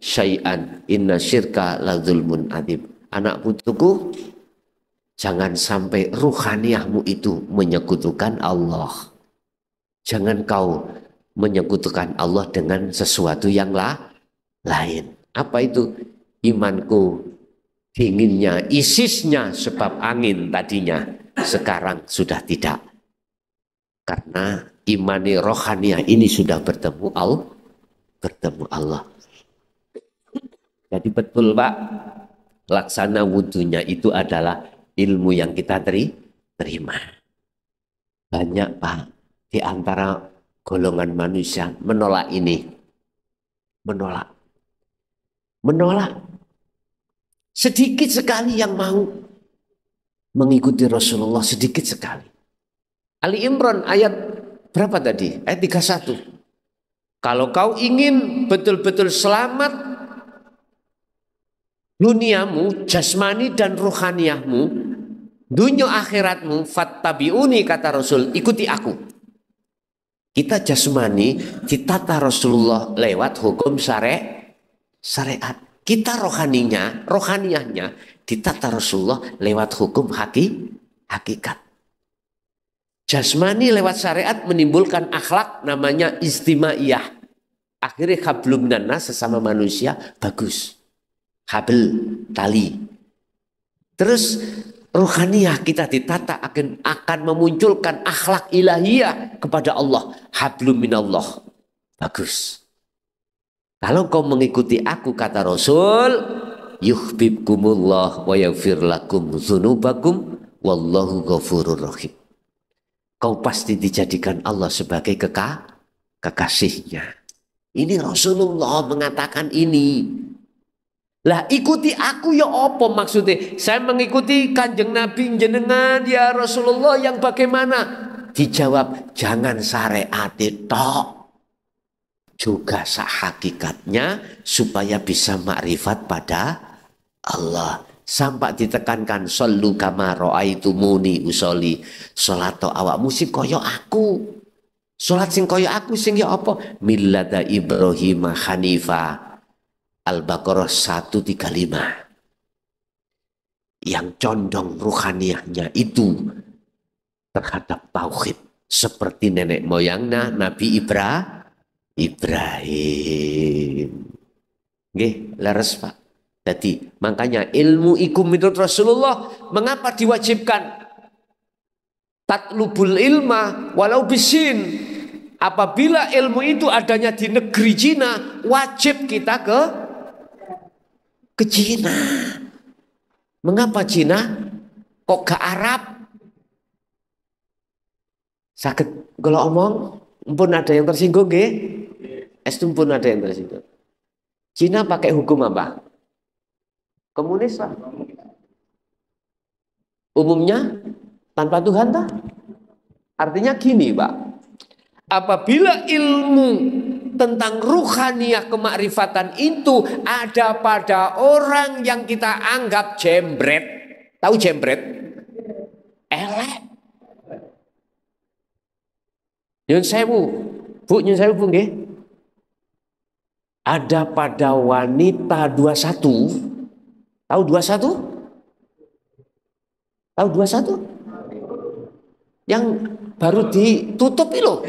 syai'an inna syirka la zulmun adzim. Anak putuku, jangan sampai ruhaniyahmu itu menyekutukan Allah. Jangan kau menyekutukan Allah dengan sesuatu yang lain. Apa itu? Imanku dinginnya, isisnya sebab angin tadinya, sekarang sudah tidak. Karena imani rohaniyah ini sudah bertemu Allah. Jadi betul Pak, laksana wudhunya itu adalah ilmu yang kita terima. Banyak Pak di antara golongan manusia menolak ini. Menolak. Sedikit sekali yang mau mengikuti Rasulullah, sedikit sekali. Ali Imran ayat berapa tadi? Ayat 31. Kalau kau ingin betul-betul selamat duniamu, jasmani dan ruhaniyahmu, dunia akhiratmu, fattabi'uni kata Rasul, ikuti aku. Kita jasmani ditata Rasulullah lewat hukum syariat. Kita rohaniyahnya ditata Rasulullah lewat hukum hakikat. Jasmani lewat syariat menimbulkan akhlak namanya istimaiyah. Akhirnya hablum minan-nas, sesama manusia bagus. Habl, tali. Terus ruhaniyah kita ditata akan memunculkan akhlak ilahiyah kepada Allah. Hablum minallah. Bagus. Kalau kau mengikuti aku kata Rasul, yuhibbukumullah wa yaghfir lakum dzunubakum wallahu ghafurur rahim. kau pasti dijadikan Allah sebagai kekasihnya. Ini Rasulullah mengatakan ini. Lah ikuti aku ya apa maksudnya? Saya mengikuti kanjeng Nabi jenengan ya Rasulullah yang bagaimana? Dijawab, jangan syariat tok, juga sahakikatnya supaya bisa makrifat pada Allah. Sampai ditekankan sallu kama ra'aitumuni usolli. Salat awakmu sing kaya aku. Salat sing kaya aku sing ya apa? Millata Ibrahim Hanifa. Al-Baqarah 135. Yang condong ruhaniahnya itu terhadap tauhid seperti nenek moyangnya Nabi Ibrahim. Nggih, leres Pak. Jadi makanya ilmu iku menurut Rasulullah mengapa diwajibkan tatlubul ilma walau bisin. Apabila ilmu itu adanya di negeri Cina, wajib kita ke Cina. Mengapa Cina? Kok ke Arab? Sakit kalau omong, pun ada yang tersinggung nggih? Estum pun ada yang tersinggung. Cina pakai hukum apa? Komunis lah. Umumnya tanpa Tuhan tak? Artinya gini Pak. Apabila ilmu tentang ruhaniah kemakrifatan itu ada pada orang yang kita anggap jembret. Tahu jembret? Elek. Nyun sewu. Bu, nyun sewu Bu nggih. Ada pada wanita 21. Tahu 21? Tahu 21? Yang baru ditutup loh.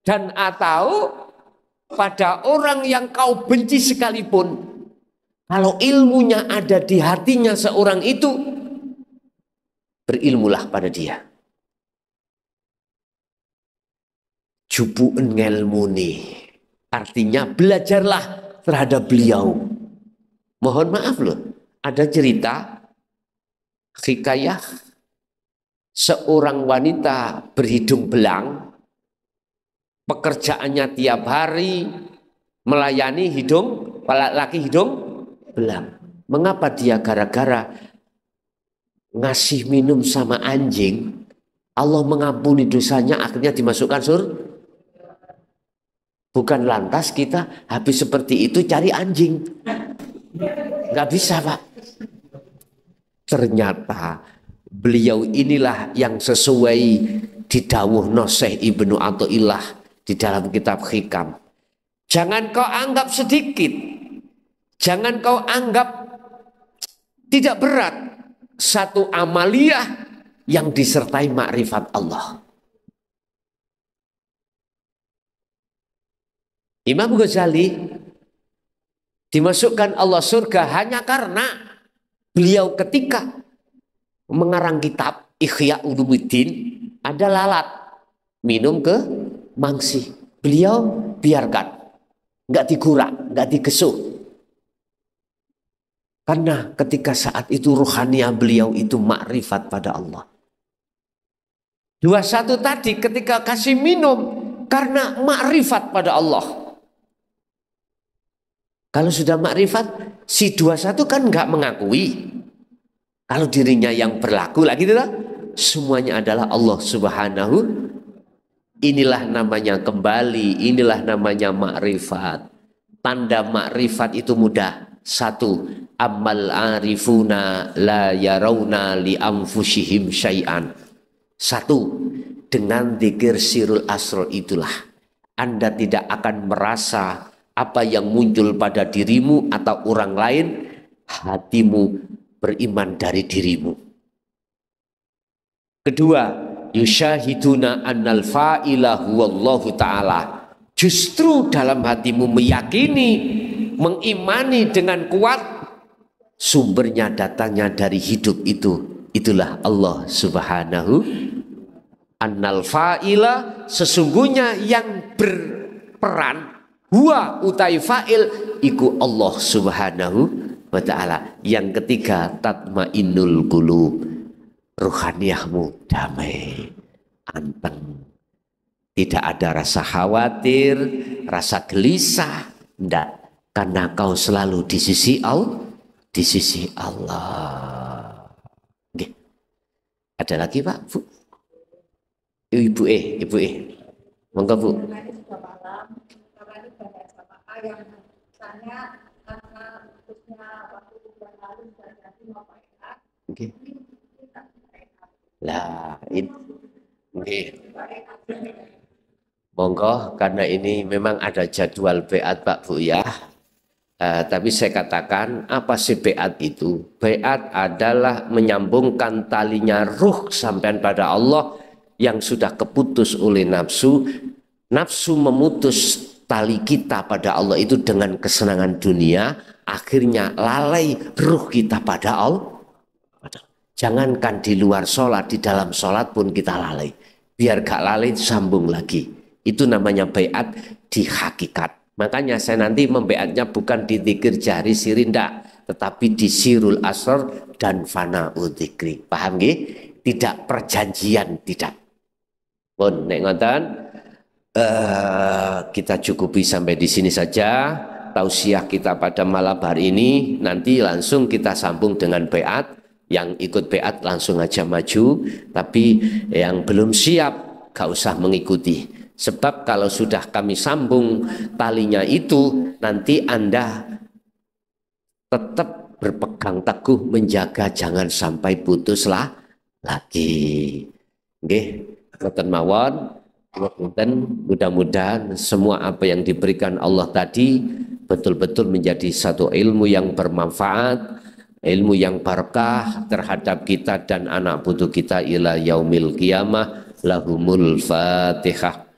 Dan atau pada orang yang kau benci sekalipun, kalau ilmunya ada di hatinya seorang itu, berilmulah pada dia. Jubu'en ngelmuni. Artinya belajarlah terhadap beliau. Mohon maaf loh, ada cerita hikayah seorang wanita berhidung belang, pekerjaannya tiap hari melayani hidung laki hidung belang. Mengapa dia? Gara-gara ngasih minum sama anjing, Allah mengampuni dosanya, akhirnya dimasukkan surga. Bukan lantas kita habis seperti itu cari anjing. Nggak bisa Pak. Ternyata beliau inilah yang sesuai didawuh Syekh Ibnu Athaillah di dalam kitab Hikam. Jangan kau anggap sedikit. Jangan kau anggap tidak berat satu amaliyah yang disertai makrifat Allah. Imam Ghazali dimasukkan Allah surga hanya karena beliau ketika mengarang kitab Ihya Ulumuddin ada lalat minum ke mangsi. Beliau biarkan, nggak digurak, nggak digesuh. Karena ketika saat itu ruhaniah beliau itu makrifat pada Allah. 21 tadi ketika kasih minum karena makrifat pada Allah. Kalau sudah makrifat, si 21 kan nggak mengakui kalau dirinya yang berlaku lagi gitu lah. Semuanya adalah Allah Subhanahu. Inilah namanya kembali, inilah namanya makrifat. Tanda makrifat itu mudah. 1, amal arifuna la yarawna li anfusihim syai'an. 1, dengan dzikir sirul asrar itulah Anda tidak akan merasa apa yang muncul pada dirimu atau orang lain, hatimu beriman dari dirimu. Kedua, yusyahiduna annal fa'ila huwallahu ta'ala. Justru dalam hatimu meyakini, mengimani dengan kuat, sumbernya datangnya dari hidup itu. Itulah Allah Subhanahu. Annal fa'ila, sesungguhnya yang berperan, huwa utai fa'il iku Allah Subhanahu wa ta'ala. Yang ketiga, tatmainnul qulub, ruhaniyahmu damai, anteng. Tidak ada rasa khawatir, rasa gelisah, enggak, karena kau selalu di sisi Allah, di sisi Allah. Oke. Ada lagi Pak, Bu? Ibu monggo Bu. Oke. Lah, ini. Monggo, karena ini memang ada jadwal beat Pak Bu ya. Tapi saya katakan, apa sih beat itu? Beat adalah menyambungkan talinya ruh sampai pada Allah yang sudah keputus oleh nafsu. Nafsu memutus tali kita pada Allah itu dengan kesenangan dunia, akhirnya lalai ruh kita pada Allah. Jangankan di luar sholat, di dalam sholat pun kita lalai. Biar gak lalai sambung lagi. Itu namanya baiat di hakikat. Makanya saya nanti membeatnya bukan di dzikir jahri sirinda, tetapi di sirul asrar dan fana'u dzikri. Paham nggih? Tidak perjanjian, tidak. Pun nek ngoten kita cukupi sampai di sini saja tausiah kita pada malam hari ini. Nanti langsung kita sambung dengan baiat. Yang ikut baiat langsung aja maju, tapi yang belum siap gak usah mengikuti. Sebab kalau sudah kami sambung talinya itu, nanti Anda tetap berpegang teguh menjaga jangan sampai putuslah lagi. Nggih, ngoten mawon. Mudah-mudahan semua apa yang diberikan Allah tadi betul-betul menjadi satu ilmu yang bermanfaat, ilmu yang barakah terhadap kita dan anak putu kita ila yaumil qiyamah. Lahumul Fatihah.